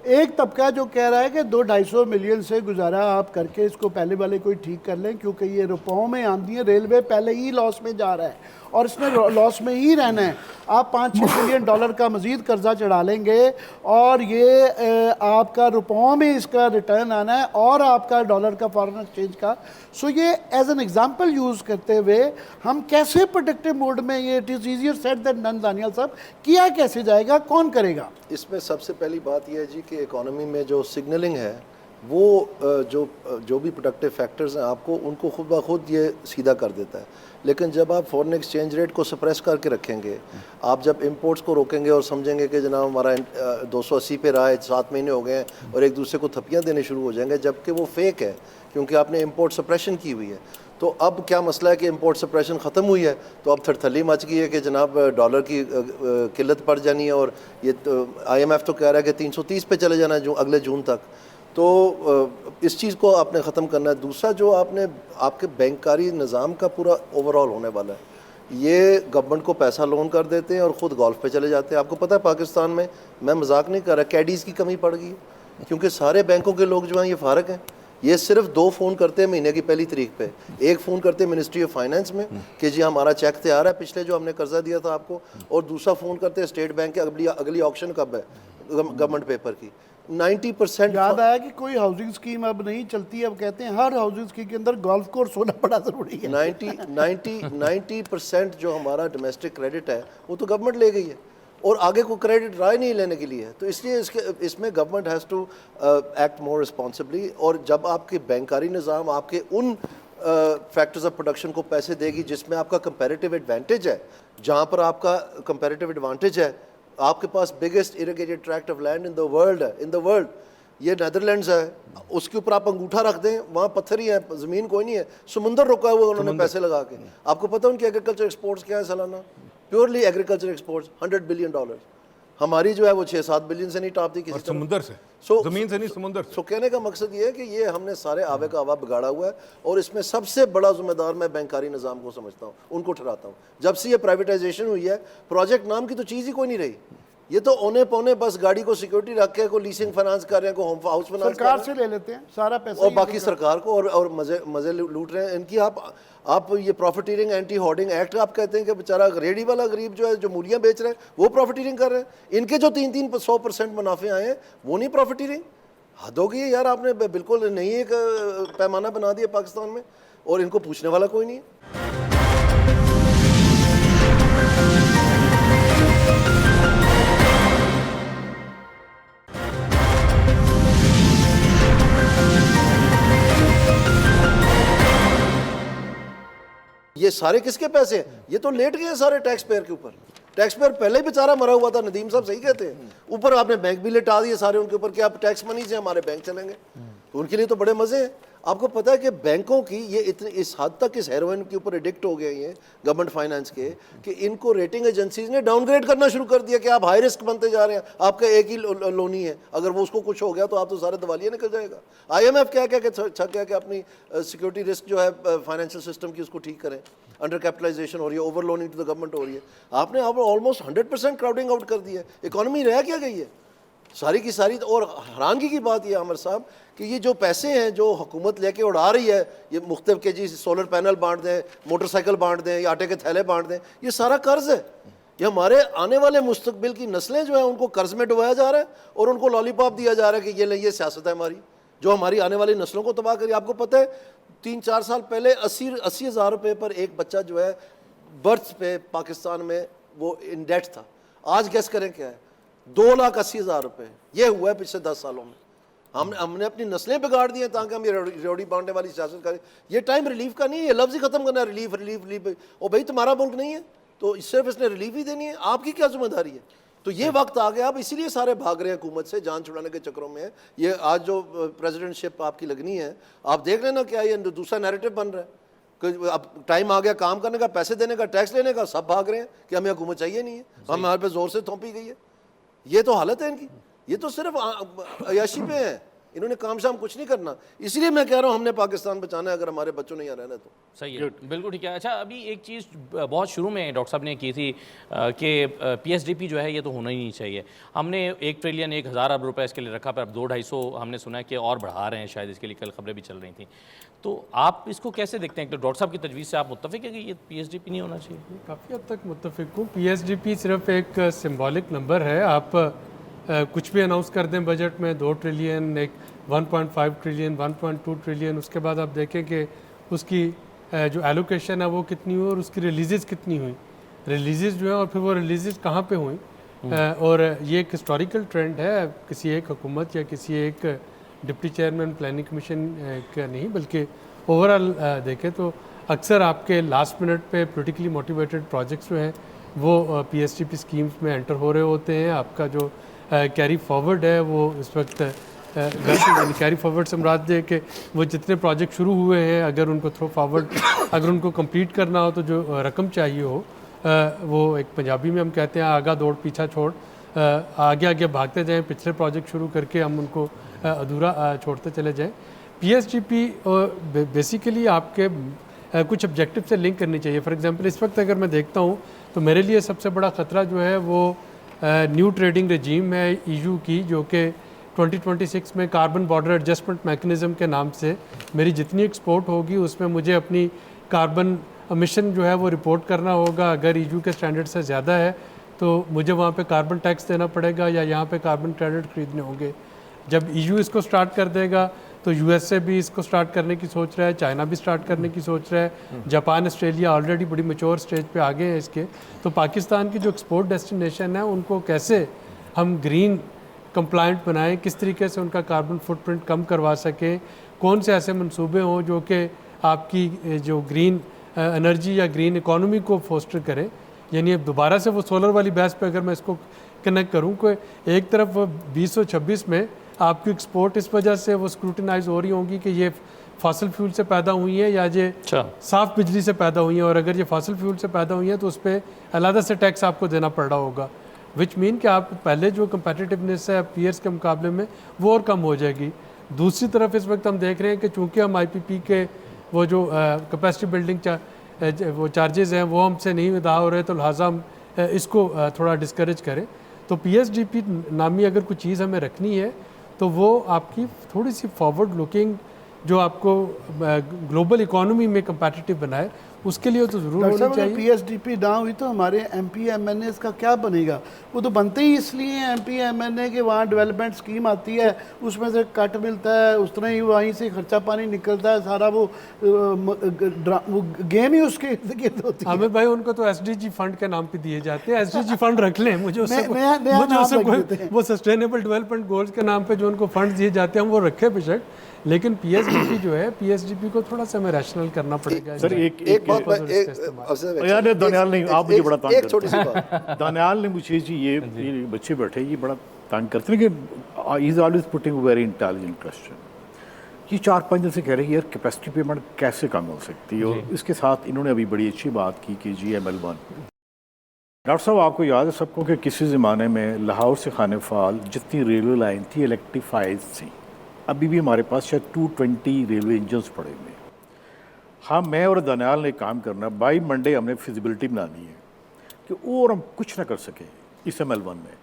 एक तबका जो कह रहा है कि 200-250 मिलियन से गुजारा आप करके इसको पहले वाले कोई ठीक कर लें, क्योंकि ये रुपयों में आमदी है, रेलवे पहले ही लॉस में जा रहा है और इसने लॉस में ही रहना है। आप 5-6 बिलियन डॉलर का मज़ीद कर्जा चढ़ा लेंगे और ये आपका रुपयों में इसका रिटर्न आना है और आपका डॉलर का फॉरेन एक्सचेंज का। सो ये एज एन एग्जांपल यूज़ करते हुए हम कैसे प्रोडक्टिव मोड में, ये it is easier said than done, Daniyal साहब, किया कैसे जाएगा, कौन करेगा? इसमें सबसे पहली बात यह है जी कि इकोनॉमी में जो सिग्नलिंग है वो जो भी प्रोडक्टिव फैक्टर्स हैं आपको उनको खुद ब खुद ये सीधा कर देता है। लेकिन जब आप फॉरेन एक्सचेंज रेट को सप्रेस करके रखेंगे, आप जब इंपोर्ट्स को रोकेंगे और समझेंगे कि जनाब हमारा 280 पे रहा है, 7 महीने हो गए हैं और एक दूसरे को थप्पियाँ देने शुरू हो जाएंगे, जबकि वो फेक है क्योंकि आपने इंपोर्ट सप्रेशन की हुई है। तो अब क्या मसला है कि इंपोर्ट सप्रेशन ख़त्म हुई है तो अब थरथली मच गई है कि जनाब डॉलर की किल्लत पड़ जानी है और ये IMF तो कह रहा है कि 330 पे चले जाना है अगले जून तक। तो इस चीज़ को आपने ख़त्म करना है। दूसरा जो आपके बैंकारी निज़ाम का पूरा ओवरऑल होने वाला है, ये गवर्नमेंट को पैसा लोन कर देते हैं और ख़ुद गोल्फ पे चले जाते हैं। आपको पता है पाकिस्तान में, मैं मजाक नहीं कर रहा, कैडीज़ की कमी पड़ गई क्योंकि सारे बैंकों के लोग जो हैं ये फारग हैं। ये सिर्फ 2 फ़ोन करते हैं महीने की पहली तारीख पे। एक फ़ोन करते हैं मिनिस्ट्री ऑफ फाइनेंस में कि जी हमारा चेक तैयार है पिछले जो हमने कर्जा दिया था आपको, और दूसरा फ़ोन करते हैं स्टेट बैंक के अगली ऑक्शन कब है गवर्नमेंट पेपर की। 90% याद आया कि कोई हाउसिंग स्कीम अब नहीं चलती, अब कहते हैं हर हाउसिंग स्कीम के अंदर गोल्फ कोर्स होना बड़ा ज़रूरी है। 90% जो हमारा डोमेस्टिक क्रेडिट है वो तो गवर्नमेंट ले गई है और आगे को क्रेडिट राय नहीं लेने के लिए है। तो इसलिए इसमें government has to act more responsibly. और जब आपके बैंकारी निज़ाम आपके उन फैक्टर्स ऑफ प्रोडक्शन को पैसे देगी जिसमें आपका कंपैरेटिव एडवांटेज है, जहाँ पर आपका कंपैरेटिव एडवांटेज है, आपके पास biggest irrigated tract of land in the world है, इन द वर्ल्ड, ये नेदरलैंड्स है, उसके ऊपर आप अंगूठा रख दें, वहाँ पत्थर ही है, ज़मीन कोई नहीं है, समुंदर रुका हुआ उन्होंने पैसे लगा के। आपको पता है उनकी एग्रीकल्चर एक्सपोर्ट्स क्या है सालाना? Purely agriculture exports $100 billion. हमारी जो है वो 6-7 बिलियन से नहीं टॉपती किसी तरह। समुंदर से, जमीन से नहीं, समुंदर से। सो कहने का मकसद ये है कि ये हमने सारे आवे का आवा बिगाड़ा हुआ है, और इसमें सबसे बड़ा जिम्मेदार मैं बैंकारी निज़ाम को समझता हूँ, उनको ठहराता हूँ। जब से ये प्राइवेटाइजेशन हुई है, प्रोजेक्ट नाम की तो चीज़ ही कोई नहीं रही। ये तो औने पौने बस गाड़ी को सिक्योरिटी रख के, को लीसिंग फाइनेंस कर रहे हैं, को होम हाउस फाइनेंस सरकार से ले लेते हैं सारा पैसा और बाकी सरकार को, और मजे लूट रहे हैं इनकी। आप ये प्रॉफिटीरिंग एंटी होर्डिंग एक्ट आप कहते हैं कि बेचारा रेडी वाला गरीब जो है, जो मूलियाँ बेच रहे हैं, वो प्रॉफिटीरिंग कर रहे हैं। इनके जो 300% मुनाफे आए हैं वो नहीं प्रॉफिटीरिंग। हद हो गई है यार, आपने बिल्कुल नहीं एक पैमाना बना दिया पाकिस्तान में, और इनको पूछने वाला कोई नहीं है। ये सारे किसके पैसे हैं? ये तो लेट गए सारे टैक्स पेयर के ऊपर। टैक्स पेयर पहले ही बेचारा मरा हुआ था, नदीम साहब सही कहते हैं। ऊपर आपने बैंक भी लेटा दिए सारे उनके ऊपर कि आप टैक्स मनी से हमारे बैंक चलेंगे, तो उनके लिए तो बड़े मजे हैं। आपको पता है कि बैंकों की ये इतनी इस हद तक इस हेरोइन के ऊपर एडिक्ट हो गए हैं गवर्नमेंट फाइनेंस के, कि इनको रेटिंग एजेंसीज ने डाउनग्रेड करना शुरू कर दिया कि आप हाई रिस्क बनते जा रहे हैं, आपका एक ही लोन ही है, अगर वो उसको कुछ हो गया तो आप तो सारे दिवालिया निकल जाएगा। IMF क्या क्या छक गया कि अपनी सिक्योरिटी रिस्क जो है फाइनेंशियल सिस्टम की उसको ठीक करें। अंडर कैपिटलाइजेशन हो रही है, over loaning to the government हो रही है। आपने ऑलमोस्ट 100% क्राउडिंग आउट कर दी है, इकोनॉमी रह क्या गई है सारी की सारी। और हैरानगी की बात यह आमिर साहब कि ये जो पैसे हैं जो हुकूमत लेके उड़ा रही है, ये मुख्तलिफ के जी सोलर पैनल बांट दें, मोटरसाइकिल बांट दें, या आटे के थैले बांट दें, ये सारा कर्ज है। ये हमारे आने वाले मुस्तकबिल की नस्लें जो हैं उनको कर्ज में डुबाया जा रहा है, और उनको लॉलीपॉप दिया जा रहा है कि ये सियासत है हमारी, जो हमारी आने वाली नस्लों को तबाह करी। आपको पता है 3-4 साल पहले 80 हज़ार रुपये पर एक बच्चा जो है बर्थ पे पाकिस्तान में वो इन डेट था। आज गैस करें क्या है? 2,80,000 रुपये ये हुआ है पिछले 10 सालों में। हमने अपनी नस्लें बिगाड़ दी हैं ताकि हम ये रोटी बांटने वाली सियासत करें। ये टाइम रिलीफ का नहीं है, ये लफ्ज़ ही खत्म करना है, रिलीफ रिलीफ रिलीफ। और भाई तुम्हारा मुल्क नहीं है तो सिर्फ इसने रिलीफ ही देनी है, आपकी क्या जिम्मेदारी है? तो ये वक्त आ गया, अब इसीलिए सारे भाग रहे हैं हुकूमत से, जान छुड़ाने के चक्करों में। ये आज जो प्रेसिडेंटशिप आपकी लगनी है, आप देख लेना क्या ये दूसरा नैरेटिव बन रहा है कि अब टाइम आ गया काम करने का, पैसे देने का, टैक्स लेने का। सब भाग रहे हैं कि हमें हुकूमत चाहिए नहीं है, हमारे पे जोर से थोपी गई है। ये तो हालत है इनकी, ये तो सिर्फ अयाशी पे है, इन्होंने काम शाम कुछ नहीं करना। इसलिए मैं कह रहा हूँ हमने पाकिस्तान बचाना है, अगर हमारे बच्चों ने यहाँ रहना है तो। सही है, बिल्कुल ठीक है। अच्छा, अभी एक चीज़ बहुत शुरू में डॉक्टर साहब ने की थी कि PSDP जो है ये तो होना ही नहीं चाहिए। हमने 1 ट्रिलियन 1,000 अरब रुपए इसके लिए रखा, पर अब 200-250 हमने सुना है कि और बढ़ा रहे हैं शायद इसके लिए, कल खबरें भी चल रही थी। तो आप इसको कैसे देखते हैं? तो डॉक्टर साहब की तजवीज़ से आप मुत्तफिक है कि ये PSDP नहीं होना चाहिए? काफ़ी हद तक मुत्तफिक हूँ। PSDP सिर्फ एक सिंबॉलिक नंबर है। आप कुछ भी अनाउंस कर दें बजट में, 2 ट्रिलियन, एक 1.5 ट्रिलियन, 1.2 ट्रिलियन, उसके बाद आप देखें कि उसकी जो एलोकेशन है वो कितनी हुई और उसकी रिलीज़ कितनी हुई, रिलीज़ जो है और फिर वो रिलीज़ कहाँ पे हुई। और ये एक हिस्टोरिकल ट्रेंड है, किसी एक हुकूमत या किसी एक डिप्टी चेयरमैन प्लानिंग कमीशन का नहीं, बल्कि ओवरऑल देखें तो अक्सर आपके लास्ट मिनट पे पोलिटिकली मोटिवेटेड प्रोजेक्ट्स जो हैं वो PSDP स्कीम्स में एंटर हो रहे होते हैं। आपका जो कैरी फॉरवर्ड है वो इस वक्त कैरी फॉरवर्ड से मुराद है कि वो जितने प्रोजेक्ट शुरू हुए हैं, अगर उनको थ्रो फॉरवर्ड, अगर उनको कंप्लीट करना हो तो जो रकम चाहिए हो, वो एक पंजाबी में हम कहते हैं आगा दौड़ पीछा छोड़, आगे आगे भागते जाएं, पिछले प्रोजेक्ट शुरू करके हम उनको अधूरा छोड़ते चले जाएं। PSDP बेसिकली आपके कुछ ऑब्जेक्टिव से लिंक करनी चाहिए। फॉर एग्जांपल इस वक्त अगर मैं देखता हूँ तो मेरे लिए सबसे बड़ा ख़तरा जो है वो न्यू ट्रेडिंग रजीम है EU की, जो कि 2026 में कार्बन बॉर्डर एडजस्टमेंट मैकेनिज़्म के नाम से मेरी जितनी एक्सपोर्ट होगी उसमें मुझे अपनी कार्बन एमिशन जो है वो रिपोर्ट करना होगा। अगर EU के स्टैंडर्ड से ज़्यादा है तो मुझे वहाँ पे कार्बन टैक्स देना पड़ेगा या यहाँ पे कार्बन क्रेडिट खरीदने होंगे। जब EU इसको स्टार्ट कर देगा तो USA भी इसको स्टार्ट करने की सोच रहा है, चाइना भी स्टार्ट करने की सोच रहा है, जापान, ऑस्ट्रेलिया ऑलरेडी बड़ी मैच्योर स्टेज पे आ गए हैं इसके। तो पाकिस्तान की जो एक्सपोर्ट डेस्टिनेशन है उनको कैसे हम ग्रीन कंप्लायंट बनाएं, किस तरीके से उनका कार्बन फुटप्रिंट कम करवा सकें, कौन से ऐसे मंसूबे हों जो कि आपकी जो ग्रीन एनर्जी या ग्रीन इकोनॉमी को फोस्टर करें। यानी अब दोबारा से वो सोलर वाली बहस पे अगर मैं इसको कनेक्ट करूं कि एक तरफ 2026 में आपकी एक्सपोर्ट इस वजह से वो स्क्रूटिनाइज हो रही होंगी कि ये फॉसिल फ्यूल से पैदा हुई है या ये साफ बिजली से पैदा हुई है, और अगर ये फॉसिल फ्यूल से पैदा हुई है तो उस पर अलग से टैक्स आपको देना पड़ रहा होगा, विच मीन कि आप पहले जो कंपेटिटिवनेस है पीयर्स के मुकाबले में वो और कम हो जाएगी। दूसरी तरफ इस वक्त हम देख रहे हैं कि चूँकि हम IPP के वो जो कैपेसिटी बिल्डिंग वो चार्जेस हैं वो हमसे नहीं अदा हो रहे, तो लिहाजा हम इसको थोड़ा डिस्करेज करें। तो PSDP नामी अगर कोई चीज़ हमें रखनी है तो वो आपकी थोड़ी सी फॉरवर्ड लुकिंग जो आपको ग्लोबल इकोनॉमी में कंपेटिटिव बनाए, उसके लिए तो ज़रूर होनी चाहिए। PSDP ना हुई तो हमारे MP MNAs का क्या बनेगा? वो तो बनते ही इसलिए हैं MP MNA के वहाँ डेवलपमेंट स्कीम आती है, उसमें से कट मिलता है, उस तरह ही वहीं से खर्चा पानी निकलता है सारा, वो गेम ही उसके इर्द गिर्द होती है। हमें भाई उनको तो SDG फंड के नाम पे दिए जाते हैं, SDG फंड रख लें, मुझे उससे वो सस्टेनेबल डेवलपमेंट गोल्स के नाम पे जो उनको फंड दिए जाते हैं वो रखे बेशक, लेकिन PSDP जो है PSDP को थोड़ा सा हमें रैशनल करना पड़ेगा। सर एक यार दानियाल नहीं, आप मुझे बड़ा एक छोटी सी बात दानियाल ने मुझे जी ये बच्चे बैठे ये बड़ा तंग करते हैं कि he is always putting very intelligent question. ये 4-5 दिन से कह रहे हैं यार कैपेसिटी पेमेंट कैसे कम हो सकती है, और इसके साथ इन्होंने अभी बड़ी अच्छी बात की कि GML1। डॉक्टर साहब आपको याद है सबको कि किसी ज़माने में लाहौर से खाने फाल जितनी रेलवे लाइन थी इलेक्ट्रीफाइड थी, अभी भी हमारे पास शायद 220 रेलवे इंजन्स पड़े हुए हैं। हाँ, मैं और दानियाल ने काम करना, बाई मंडे हमने फिजिबिलिटी बनानी है कि और हम कुछ ना कर सके इस ML1 में,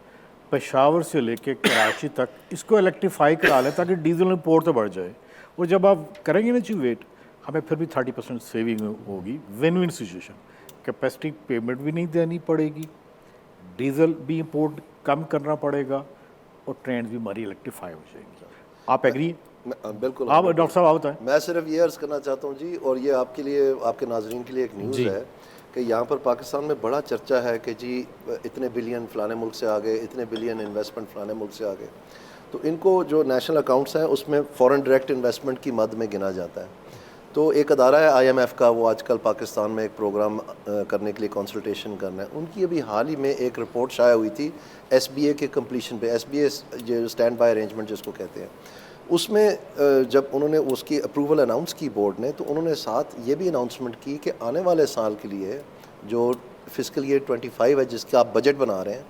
पेशावर से लेके कराची तक इसको इलेक्ट्रीफाई करा लें ताकि डीजल इंपोर्ट तो बढ़ जाए, और जब आप करेंगे ना जी वेट, हमें फिर भी 30% सेविंग होगी। Win win situation, capacity payment भी नहीं देनी पड़ेगी, डीजल भी इंपोर्ट कम करना पड़ेगा, और ट्रेन भी हमारी इलेक्ट्रीफाई हो जाएंगी। आप एग्री? बिल्कुल। आप डॉक्टर साहब आप बताएं। मैं सिर्फ ये अर्ज़ करना चाहता हूँ जी, और ये आपके लिए, आपके नाजरीन के लिए एक न्यूज़ है कि यहाँ पर पाकिस्तान में बड़ा चर्चा है कि जी इतने बिलियन फ़लाने मुल्क से आ गए, इतने बिलियन इन्वेस्टमेंट फ़लाने मुल्क से आ गए। तो इनको जो नेशनल अकाउंट्स हैं उसमें फ़ॉरेन डायरेक्ट इन्वेस्टमेंट की मद में गिना जाता है। तो एक अदारा है IMF का, वो आजकल पाकिस्तान में एक प्रोग्राम करने के लिए कंसल्टेशन करना है। उनकी अभी हाल ही में एक रिपोर्ट शाया हुई थी SBA के कंप्लीशन पे, SBA जो स्टैंड बाय अरेंजमेंट जिसको कहते हैं, उसमें जब उन्होंने उसकी अप्रूवल अनाउंस की बोर्ड ने, तो उन्होंने साथ ये भी अनाउंसमेंट की कि आने वाले साल के लिए जो फिस्कल ईयर 25 है जिसका आप बजट बना रहे हैं,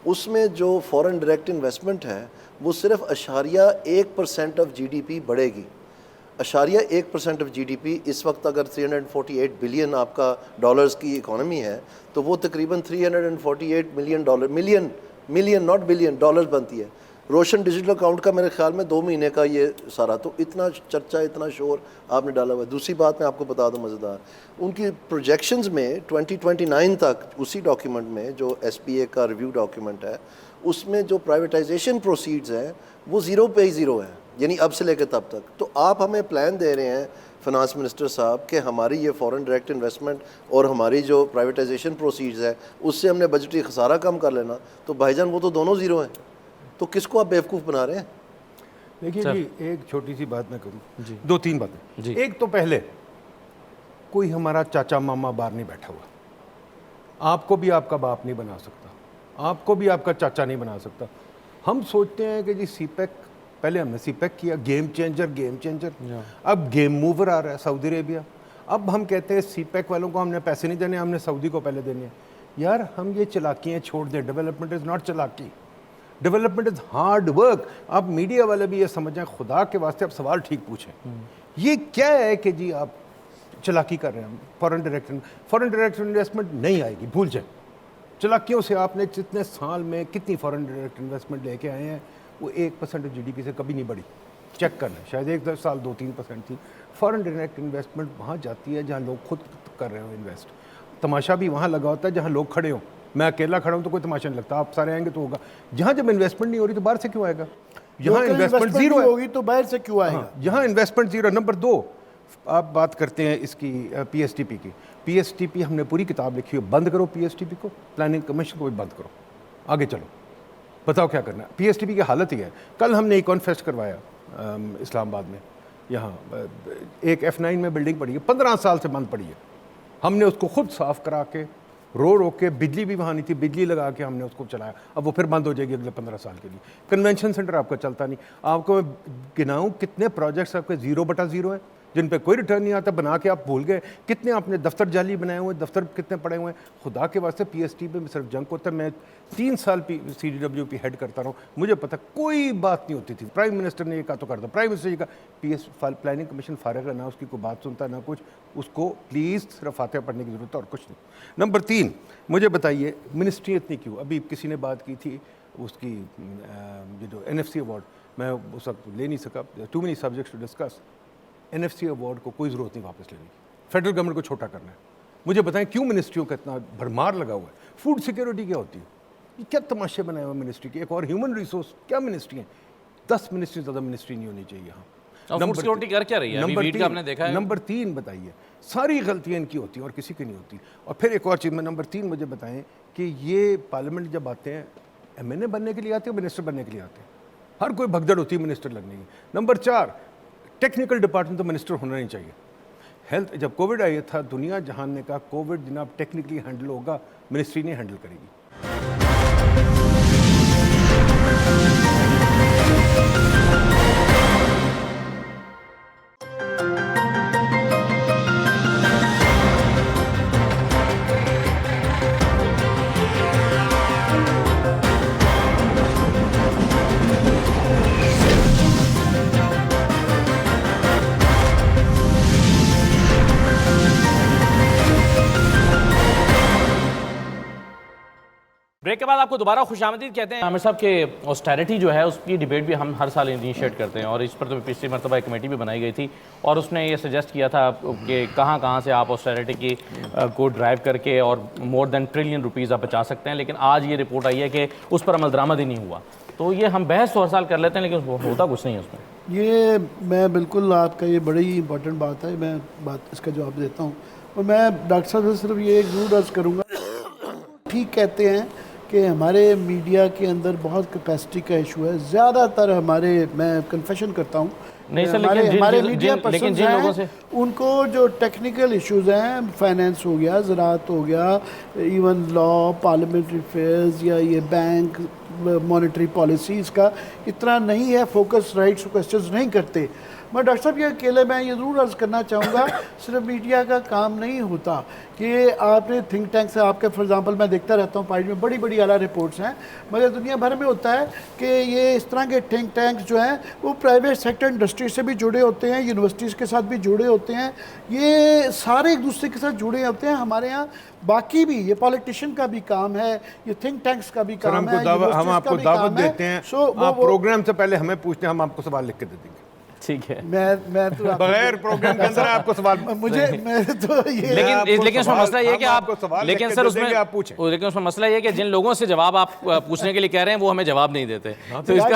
उसमें जो फॉरेन डायरेक्ट इन्वेस्टमेंट है वो सिर्फ 0.1% ऑफ GDP बढ़ेगी। 0.1% ऑफ GDP इस वक्त अगर 348 बिलियन आपका डॉलर्स की इकोनॉमी है तो वो तकरीबन 348 million dollar, million not billion dollars बनती है। रोशन डिजिटल अकाउंट का मेरे ख्याल में 2 महीने का ये सारा, तो इतना चर्चा, इतना शोर आपने डाला हुआ है। दूसरी बात मैं आपको बता दूं मज़ेदार, उनकी प्रोजेक्शंस में 2029 तक उसी डॉक्यूमेंट में जो SBA का रिव्यू डॉक्यूमेंट है, उसमें जो प्राइवेटाइजेशन प्रोसीड्स हैं वो 0 पे ही 0 है, यानी अब से लेकर तब तक। तो आप हमें प्लान दे रहे हैं फाइनेंस मिनिस्टर साहब कि हमारी ये फॉरेन डायरेक्ट इन्वेस्टमेंट और हमारी जो प्राइवेटाइजेशन प्रोसीड्स है उससे हमने बजटी खसारा कम कर लेना, तो भाईजान वो तो दोनों 0 हैं, तो किसको आप बेवकूफ़ बना रहे हैं? देखिए जी, एक छोटी सी बात मैं करूँ, 2-3 बातें। एक तो पहले कोई हमारा चाचा मामा बाहर नहीं बैठा हुआ, आपको भी आपका बाप नहीं बना सकता, आपको भी आपका चाचा नहीं बना सकता। हम सोचते हैं कि जी CPEC, पहले हमने CPEC किया, गेम चेंजर, अब गेम मूवर आ रहा है सऊदी अरेबिया। अब हम कहते हैं CPEC वालों को हमने पैसे नहीं देने, हमने सऊदी को पहले देने हैं। यार हम ये चलाकियाँ छोड़ दें, डेवलपमेंट इज़ नॉट चलाकी, डेवलपमेंट इज़ हार्ड वर्क। आप मीडिया वाले भी ये समझें, खुदा के वास्ते आप सवाल ठीक पूछें। ये क्या है कि जी आप चलाकी कर रहे हैं? फॉरेन डायरेक्ट इन्वेस्टमेंट नहीं आएगी, भूल जाए। चलाकियों से आपने जितने साल में कितनी फॉरेन डायरेक्ट इन्वेस्टमेंट लेके आए हैं, वो 1% ऑफ GDP से कभी नहीं बढ़ी। चेक करना, शायद एक 10 साल 2-3% थी। फॉरेन डायरेक्ट इन्वेस्टमेंट वहाँ जाती है जहाँ लोग खुद कर रहे हो इन्वेस्ट। तमाशा भी वहाँ लगा होता है जहाँ लोग खड़े हों। मैं अकेला खड़ा हूँ तो कोई तमाशा नहीं लगता, आप सारे आएंगे तो होगा। जहाँ जब इन्वेस्टमेंट नहीं हो रही तो बाहर से क्यों आएगा? यहाँ इन्वेस्टमेंट 0 होगी तो बाहर से क्यों आएगा? यहाँ इन्वेस्टमेंट 0। नंबर 2, आप बात करते हैं इसकी PSTP की। PSTP हमने पूरी किताब लिखी है, बंद करो PSTP को, प्लानिंग कमीशन को भी बंद करो, आगे चलो, बताओ क्या करना है। PSTP की हालत ही है। कल हमने इकॉन फेस्ट करवाया इस्लामाबाद में, यहाँ एक F9 में बिल्डिंग पड़ी है, 15 साल से बंद पड़ी है। हमने उसको खुद साफ करा के रो के, बिजली भी वहाँ नहीं थी, बिजली लगा के हमने उसको चलाया। अब वो फिर बंद हो जाएगी अगले 15 साल के लिए। कन्वेंशन सेंटर आपका चलता नहीं। आपको मैं गिनाऊँ कितने प्रोजेक्ट्स आपके 0/0 हैं जिन पे कोई रिटर्न नहीं आता, बना के आप भूल गए। कितने आपने दफ्तर जाली बनाए हुए, दफ्तर कितने पड़े हुए हैं। खुदा के वास्ते PST पे सिर्फ जंग होता है। मैं 3 साल CDWP हेड करता रहा हूँ, मुझे पता कोई बात नहीं होती थी। प्राइम मिनिस्टर ने ये कहा तो कर दो, प्राइम मिनिस्टर ये कहा, प्लानिंग कमीशन फारग है ना, उसकी कोई बात सुनता ना कुछ। उसको प्लीज़ सिर्फ फातिहा पढ़ने की ज़रूरत है और कुछ नहीं। नंबर 3, मुझे बताइए मिनिस्ट्री इतनी क्यों? अभी किसी ने बात की थी उसकी, ये जो NFC अवार्ड, मैं उस वक्त ले नहीं सका, too many subjects to discuss. NFC award को कोई ज़रूरत नहीं वापस लेने की, फेडरल गवर्नमेंट को छोटा करना है। मुझे बताएं क्यों मिनिस्ट्रियों का इतना भरमार लगा हुआ है? फूड सिक्योरिटी क्या होती है? ये क्या तमाशे बनाए हुए मिनिस्ट्री के? एक और ह्यूमन रिसोर्स क्या मिनिस्ट्री है? 10 मिनिस्ट्री ज़्यादा मिनिस्ट्री नहीं होनी चाहिए यहाँ। फूड सिक्योरिटी कर क्या रही है? अभी वीट का आपने देखा है। नंबर 3 बताइए, सारी गलतियाँ इनकी होती हैं और किसी की नहीं होती। और फिर एक और चीज़ में, नंबर 3 मुझे बताएं कि ये पार्लियामेंट जब आते हैं, MNA बनने के लिए आते हैं, मिनिस्टर बनने के लिए आते हैं? हर कोई भगदड़ होती है मिनिस्टर लगने की। नंबर 4, टेक्निकल डिपार्टमेंट तो मिनिस्टर होना नहीं चाहिए। हेल्थ, जब कोविड आया था, दुनिया जहान ने कहा कोविड जनाब टेक्निकली हैंडल होगा, मिनिस्ट्री नहीं हैंडल करेगी। ब्रेक के बाद आपको दोबारा खुशामदीद कहते हैं। आमिर साहब के ऑस्टेरिटी जो है उसकी डिबेट भी हम हर साल इनिशिएट करते हैं और इस पर तो पिछली मरतबा एक कमेटी भी बनाई गई थी और उसने ये सजेस्ट किया था कि कहाँ से आप ऑस्टेरिटी की को ड्राइव करके और मोर देन $1 ट्रिलियन आप बचा सकते हैं। लेकिन आज ये रिपोर्ट आई है कि उस पर अमल दरामद ही नहीं हुआ। तो ये हम बहस हर साल कर लेते हैं लेकिन होता कुछ नहीं है उसमें। ये मैं बिल्कुल, आपका ये बड़ी ही इंपॉर्टेंट बात है, मैं इसका जवाब देता हूँ। और मैं डॉक्टर साहब से सिर्फ ये एक जरूर अर्ज़ करूँगा, ठीक कहते हैं कि हमारे मीडिया के अंदर बहुत कैपेसिटी का इशू है। ज़्यादातर हमारे, मैं कन्फेशन करता हूँ, नहीं सर, हमारे मीडिया पर्सन जिन लोगों से उनको जो टेक्निकल इश्यूज हैं, फाइनेंस हो गया, ज़राअत हो गया, इवन लॉ, पार्लियामेंट्री अफेयर्स या ये बैंक, मॉनेटरी पॉलिसीज़ का इतना नहीं है फोकस, राइट्स क्वेश्चंस नहीं करते। मैं डॉक्टर साहब ये अकेले मैं ये ज़रूर अर्ज़ करना चाहूँगा, सिर्फ मीडिया का काम नहीं होता कि आपने थिंक टैंक से, आपके फॉर एग्जांपल मैं देखता रहता हूँ पार्टी में बड़ी बड़ी आला रिपोर्ट्स हैं, मगर दुनिया भर में होता है कि ये इस तरह के थिंक टैंक्स जो हैं वो प्राइवेट सेक्टर इंडस्ट्री से भी जुड़े होते हैं, यूनिवर्सिटीज़ के साथ भी जुड़े होते हैं, ये सारे एक दूसरे के साथ जुड़े होते हैं। हमारे यहाँ बाकी भी ये पॉलिटिशियन का भी काम है, ये थिंक टैंक्स का भी काम है, हम आपको दावत देते हैं। आप प्रोग्राम से पहले हमें पूछते हैं, हम आपको सवाल लिख के दे देंगे। ठीक है, मैं तो बगैर प्रोग्राम के अंदर आपको सवाल मैं तो ये लेकिन उसमें मसला ये है कि आप लेकिन सर उसमें आप पूछें, लेकिन उसमें मसला ये है कि जिन लोगों से जवाब आप पूछने के लिए कह रहे हैं वो हमें जवाब नहीं देते। तो इसका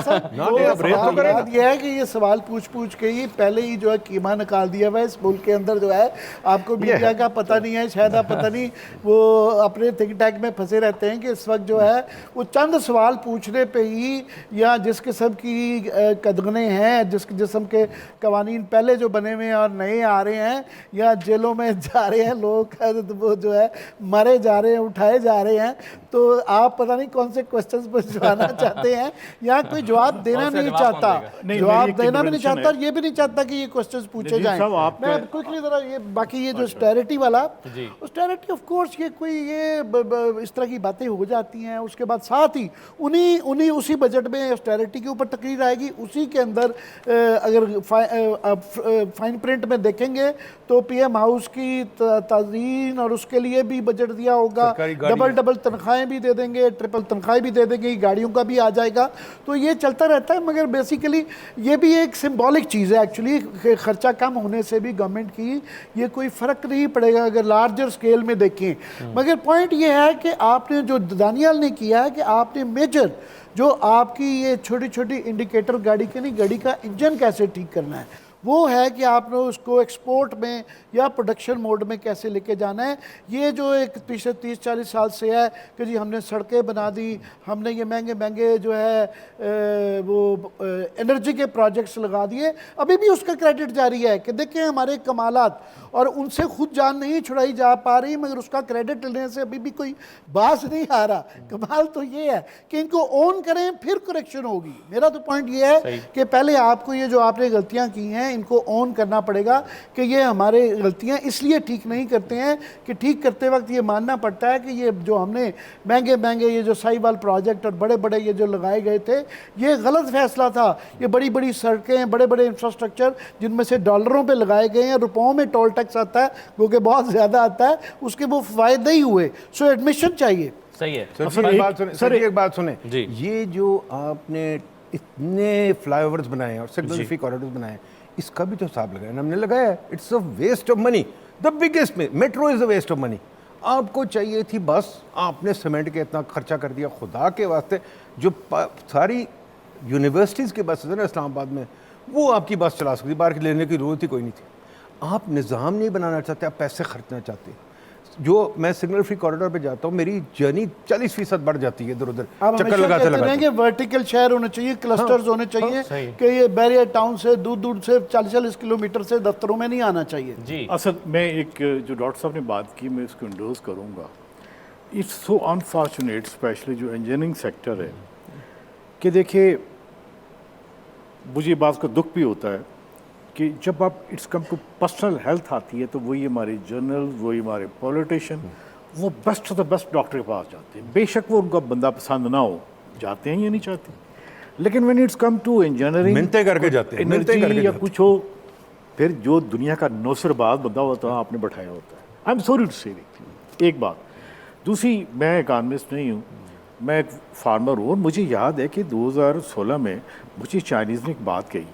ये है कि ये सवाल पूछ के ही पहले ही जो है कीमा निकाल दिया हुआ है इस मुल्क के अंदर जो है। आपको मीडिया का पता नहीं है, शायद आप पता नहीं वो अपने थिंक टैंक में फंसे रहते हैं कि इस वक्त जो है वो चंद सवाल पूछने पे ही, या जिस किस्म की कदगने हैं, जिस जिस्म के कवानीन पहले जो बने हुए हैं और नए आ रहे हैं, या जेलों में जा रहे हैं लोग, वो जो है मारे जा रहे हैं, उठाए जा रहे हैं, तो आप पता नहीं कौन से क्वेश्चंस पर जाना चाहते हैं, या कोई जवाब देना नहीं चाहता, जवाब देना भी नहीं चाहता और ये भी नहीं चाहता कि ये क्वेश्चंस पूछे जाएं। मैं क्विकली जरा ये बाकी ये जो ऑस्टेरिटी वाला, ऑस्टेरिटी ऑफ कोर्स ये कोई ये इस तरह की बातें हो जाती हैं, उसके बाद साथ ही उन्हीं उसी बजट में ऑस्टेरिटी के ऊपर तकरीर आएगी, उसी के अंदर अगर फाइन प्रिंट में देखेंगे तो PM हाउस की ताज़ीन और उसके लिए भी बजट दिया होगा, डबल तनख्वाहें भी दे देंगे, ट्रिपल तनख्वाहें भी दे देंगे, गाड़ियों का भी आ जाएगा, तो ये चलता रहता है। मगर बेसिकली ये भी एक सिंबॉलिक चीज़ है एक्चुअली, खर्चा कम होने से भी गवर्नमेंट की ये कोई फ़र्क नहीं पड़ेगा अगर लार्जर स्केल में देखें। मगर पॉइंट ये है कि आपने जो दानियाल ने किया है कि आपने मेजर जो आपकी ये छोटी छोटी इंडिकेटर गाड़ी के नहीं, गाड़ी का इंजन कैसे ठीक करना है वो है कि आपने उसको एक्सपोर्ट में या प्रोडक्शन मोड में कैसे लेके जाना है। ये जो एक पिछले 30-40 साल से है कि जी हमने सड़कें बना दी, हमने ये महंगे महंगे जो है वो एनर्जी के प्रोजेक्ट्स लगा दिए, अभी भी उसका क्रेडिट जारी है कि देखें हमारे कमालात, और उनसे खुद जान नहीं छुड़ाई जा पा रही, मगर उसका क्रेडिट लेने से अभी भी कोई बास नहीं आ रहा। कमाल तो ये है कि इनको ओन करें फिर करेक्शन होगी। मेरा तो पॉइंट ये है कि पहले आपको ये जो आपने गलतियां की हैं इनको ओन करना पड़ेगा कि ये हमारे गलतियां इसलिए ठीक नहीं करते हैं कि ठीक करते वक्त ये मानना पड़ता है कि ये जो हमने महंगे महंगे ये जो साहिवाल प्रोजेक्ट और बड़े बड़े ये जो लगाए गए थे ये गलत फैसला था। ये बड़ी बड़ी सड़कें, बड़े बड़े इंफ्रास्ट्रक्चर जिनमें से डॉलरों पे लगाए गए हैं, रुपयों में टोल टैक्स आता है क्योंकि बहुत ज़्यादा आता है, उसके वो फायदे ही हुए। सो एडमिशन चाहिए। सही है। सर एक बात सुने, ये जो आपने इतने फ्लाईओवर्स बनाए और सिग्नल फ्री कॉरिडोर बनाए, इसका भी तो हिसाब लगाया, हमने लगाया। It's a waste of money, the biggest metro is a waste of money. आपको चाहिए थी बस, आपने सीमेंट के इतना खर्चा कर दिया। खुदा के वास्ते जो सारी यूनिवर्सिटीज़ की बसेस है ना इस्लामाबाद में, वो आपकी बस चला सकती, बाहर लेने की जरूरत ही कोई नहीं थी। आप निज़ाम नहीं बनाना चाहते, आप पैसे खर्चना चाहते। जो मैं सिग्नल फ्री कॉरिडोर पे जाता हूँ, मेरी जर्नी 40% बढ़ जाती है इधर उधर चक्कर लगाते लगाते। वर्टिकल शहर होने चाहिए, क्लस्टर्स होने चाहिए कि ये बैरियर टाउन से दूर दूर से 40-40 किलोमीटर से दफ्तरों में नहीं आना चाहिए। जी असल मैं एक जो डॉक्टर साहब ने बात की, मैं इसको इंडोर्स करूँगा। इट्स सो अनफॉर्चुनेट, स्पेशली जो इंजीनियरिंग सेक्टर है, कि देखिए मुझे बात का दुख भी होता है कि जब आप it's come to personal health आती है तो वही हमारे जर्नल, वही हमारे पॉलिटिशियन, वो best of the best doctor के पास जाते हैं। बेशक वो उनका बंदा पसंद ना हो, जाते हैं या नहीं चाहते, लेकिन when it's come to engineering मिन्नतें करके जाते हैं, मिन्नतें करके या जाते कुछ हो, फिर जो दुनिया का नौसरबाज बंदा होता है आपने बैठाया होता है। आई एम सॉरी टू से एक बात। दूसरी, मैं इकॉनमिस्ट नहीं हूँ, मैं एक फार्मर हूँ, और मुझे याद है कि 2016 में मुझे चाइनीज़ ने एक बात कही।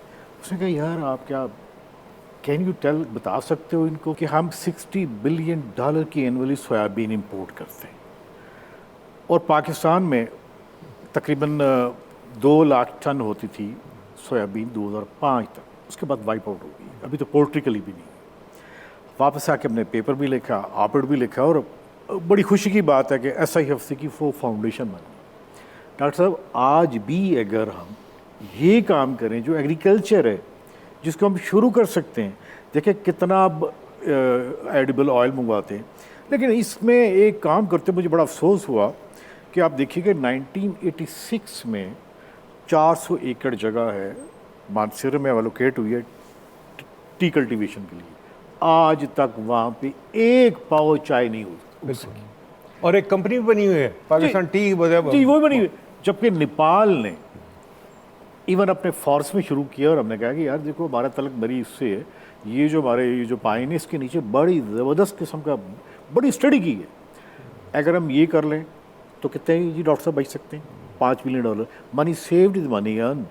उसने कहा यार आप क्या कैन यू टेल, बता सकते हो इनको कि हम $60 बिलियन की एनुअली सोयाबीन इंपोर्ट करते हैं, और पाकिस्तान में तकरीबन 2 लाख टन होती थी सोयाबीन 2005 तक, उसके बाद वाइप आउट हो गई। अभी तो पोल्ट्री के लिए भी नहीं। वापस आके हमने पेपर भी लिखा, ऑपरेट भी लिखा, और बड़ी खुशी की बात है कि SIFC की वो फाउंडेशन बनी। डॉक्टर साहब, आज भी अगर हम ये काम करें जो एग्रीकल्चर है, जिसको हम शुरू कर सकते हैं, देखिए कितना अब एडिबल ऑयल मंगवाते हैं, लेकिन इसमें एक काम करते मुझे बड़ा अफसोस हुआ कि आप देखिए कि 1986 में 400 एकड़ जगह है मानसर में एलोकेट हुई है टी कल्टीवेशन के लिए। आज तक वहाँ पे एक पाव चाय नहीं हुई, और एक कंपनी भी बनी हुई है पाकिस्तान टी जी, वो बनी हुई। जबकि नेपाल ने इवन अपने फॉरेस्ट में शुरू किया, और हमने कहा कि यार देखो हमारा तलक मरी इससे है, ये जो हमारे ये जो पाइन है इसके नीचे बड़ी ज़बरदस्त किस्म का बड़ी स्टडी की है। अगर हम ये कर लें तो कितने जी डॉक्टर साहब बच सकते हैं? $5 billion. Money saved is money earn.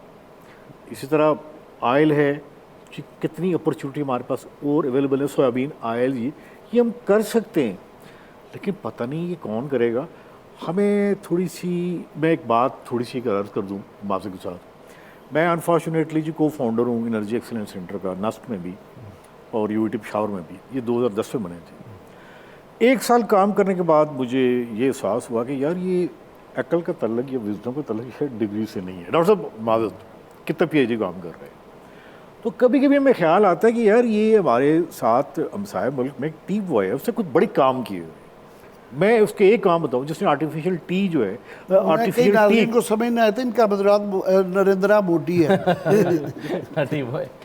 इसी तरह ऑयल है जी, कितनी अपॉर्चुनिटी हमारे पास और अवेलेबल है। सोयाबीन ऑयल जी, ये हम कर सकते हैं, लेकिन पता नहीं ये कौन करेगा। हमें थोड़ी सी, मैं एक बात थोड़ी सी अर्ज कर दूँ माफ़ी के साथ। मैं अनफॉर्चुनेटली जी को फाउंडर हूँ एनर्जी एक्सीलेंस सेंटर का, नस्ट में भी और यूटी पेशावर में भी। ये 2010 में बने थे। 1 साल काम करने के बाद मुझे ये एहसास हुआ कि यार ये अकल का तल्लक या विजडम का तल्लक है, डिग्री से नहीं है। डॉक्टर साहब माजत कितना PhD काम कर रहे हैं, तो कभी कभी हमें ख्याल आता है कि यार ये हमारे साथ हमसाया मुल्क में एक टीम वो है, उसने कुछ बड़े काम किए हुए। मैं उसके एक काम बताऊं, जिसने आर्टिफिशियल टी जो है, आर्टिफिशियल टी को समझ नहीं आता, इनका मतलब नरेंद्र मोदी है।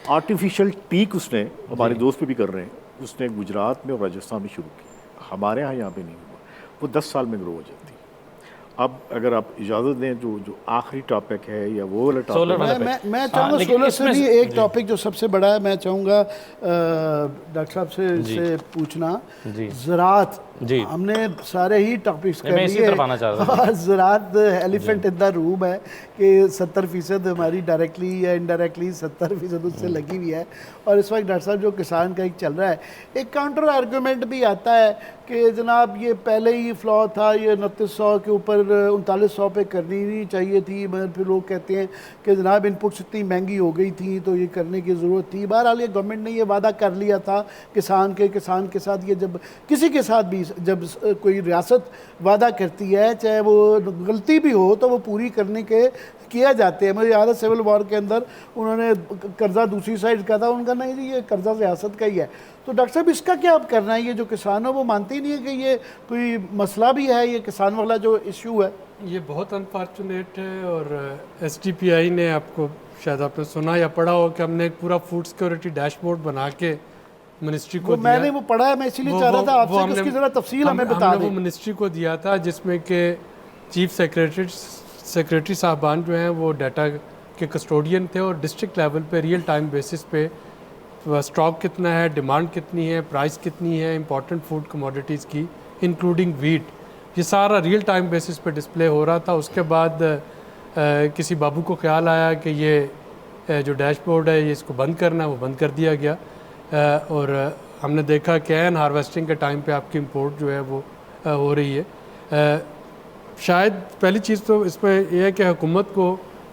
आर्टिफिशियल टीक उसने, हमारे दोस्त पे भी कर रहे हैं, उसने गुजरात में और राजस्थान में शुरू की। हमारे यहाँ पे नहीं हुआ, वो 10 साल में ग्रो हो जाती है। अब अगर आप इजाज़त दें, जो आखिरी टॉपिक है या वो वाला टॉपिक, मैं चाहूँगा सोलर से भी एक टॉपिक जो सबसे बड़ा है, मैं चाहूँगा डॉक्टर साहब से पूछना, ज़राअत जी हमने सारे ही टॉपिक्स कर मैं इसी लिए तरफ आना चाह रहा था। ज़राअत एलिफेंट इन द रूम है कि 70% हमारी डायरेक्टली या इनडायरेक्टली 70% उससे लगी हुई है। और इस वक्त डॉक्टर साहब जो किसान का एक चल रहा है, एक काउंटर आर्गूमेंट भी आता है कि जनाब ये पहले ही फ्लॉ था, ये 2900 के ऊपर 3900 पे करनी नहीं चाहिए थी, मगर फिर लोग कहते हैं कि जनाब इनपुट्स इतनी महंगी हो गई थी तो ये करने की ज़रूरत थी। बहरहाल ये गवर्नमेंट ने ये वादा कर लिया था किसान के साथ, ये जब किसी के साथ भी जब कोई रियासत वादा करती है, चाहे वो गलती भी हो तो वो पूरी करने के किया जाते हैं। मुझे याद है सिविल वॉर के अंदर उन्होंने कर्जा दूसरी साइड का था, उनका नहीं जी ये कर्जा रियासत का ही है। तो डॉक्टर साहब इसका क्या आप करना है? ये जो किसान है वो मानते ही नहीं है कि ये कोई मसला भी है, ये किसान वाला जो इश्यू है। ये बहुत अनफॉर्चुनेट है। और SDPI ने, आपको शायद आपने सुना या पढ़ा हो कि हमने एक पूरा फूड सिक्योरिटी डैशबोर्ड बना के मिनिस्ट्री को दिया। मैंने वो पढ़ा है, मैं इसीलिए चाह रहा था आपसे कि उसकी ज़रा तफसील हमें बता दें। वो मिनिस्ट्री को दिया था, जिसमें कि चीफ सेक्रेटरी साहबान जो हैं वो डाटा के कस्टोडियन थे और डिस्ट्रिक्ट लेवल पे रियल टाइम बेसिस पे स्टॉक कितना है, डिमांड कितनी है, प्राइस कितनी है इंपॉर्टेंट फूड कमोडिटीज़ की इंक्लूडिंग वीट, ये सारा रियल टाइम बेसिस पे डिस्प्ले हो रहा था। उसके बाद किसी बाबू को ख्याल आया कि ये जो डैशबोर्ड है ये इसको बंद करना है, वो बंद कर दिया गया। और हमने देखा कि एन हार्वेस्टिंग के टाइम पे आपकी इंपोर्ट जो है वो हो रही है। शायद पहली चीज़ तो इसमें यह है कि हुकूमत को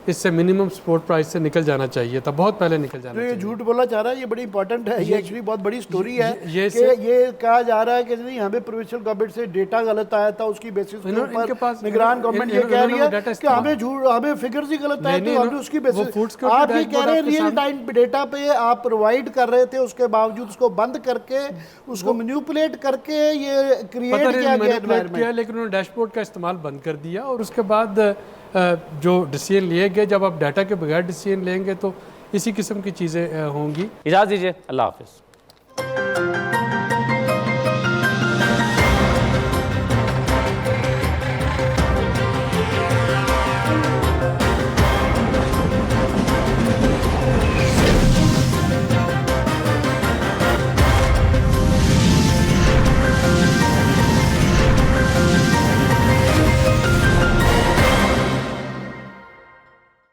इससे मिनिमम सपोर्ट प्राइस से निकल जाना चाहिए था, बहुत पहले निकल जाना तो ये चाहिए। झूठ बोला जा रहा है, ये बड़ी इंपॉर्टेंट है, ये एक्चुअली बहुत बड़ी स्टोरी है ये कि ये कहा जा रहा है कि नहीं हमें प्रोविंशियल गवर्नमेंट से डेटा गलत आया था, उसकी बेसिस के ऊपर निगरान गवर्नमेंट ये कह रही है कि हमें झूठ, हमें फिगर्स ही गलत आए थे, हमने उसकी बेसिस। आप ये कह रहे हैं रियल टाइम डेटा पे आप प्रोवाइड कर रहे थे, उसके बावजूद उसको बंद करके, उसको मैनिपुलेट करके ये क्रिएट किया गया एनवायरनमेंट। लेकिन उन्होंने डैशबोर्ड का इस्तेमाल बंद कर दिया। और उसके बाद जो डिसीजन लिए गए, जब आप डाटा के बगैर डिसीजन लेंगे तो इसी किस्म की चीज़ें होंगी। इजाज़त दीजिए, अल्लाह हाफिज़।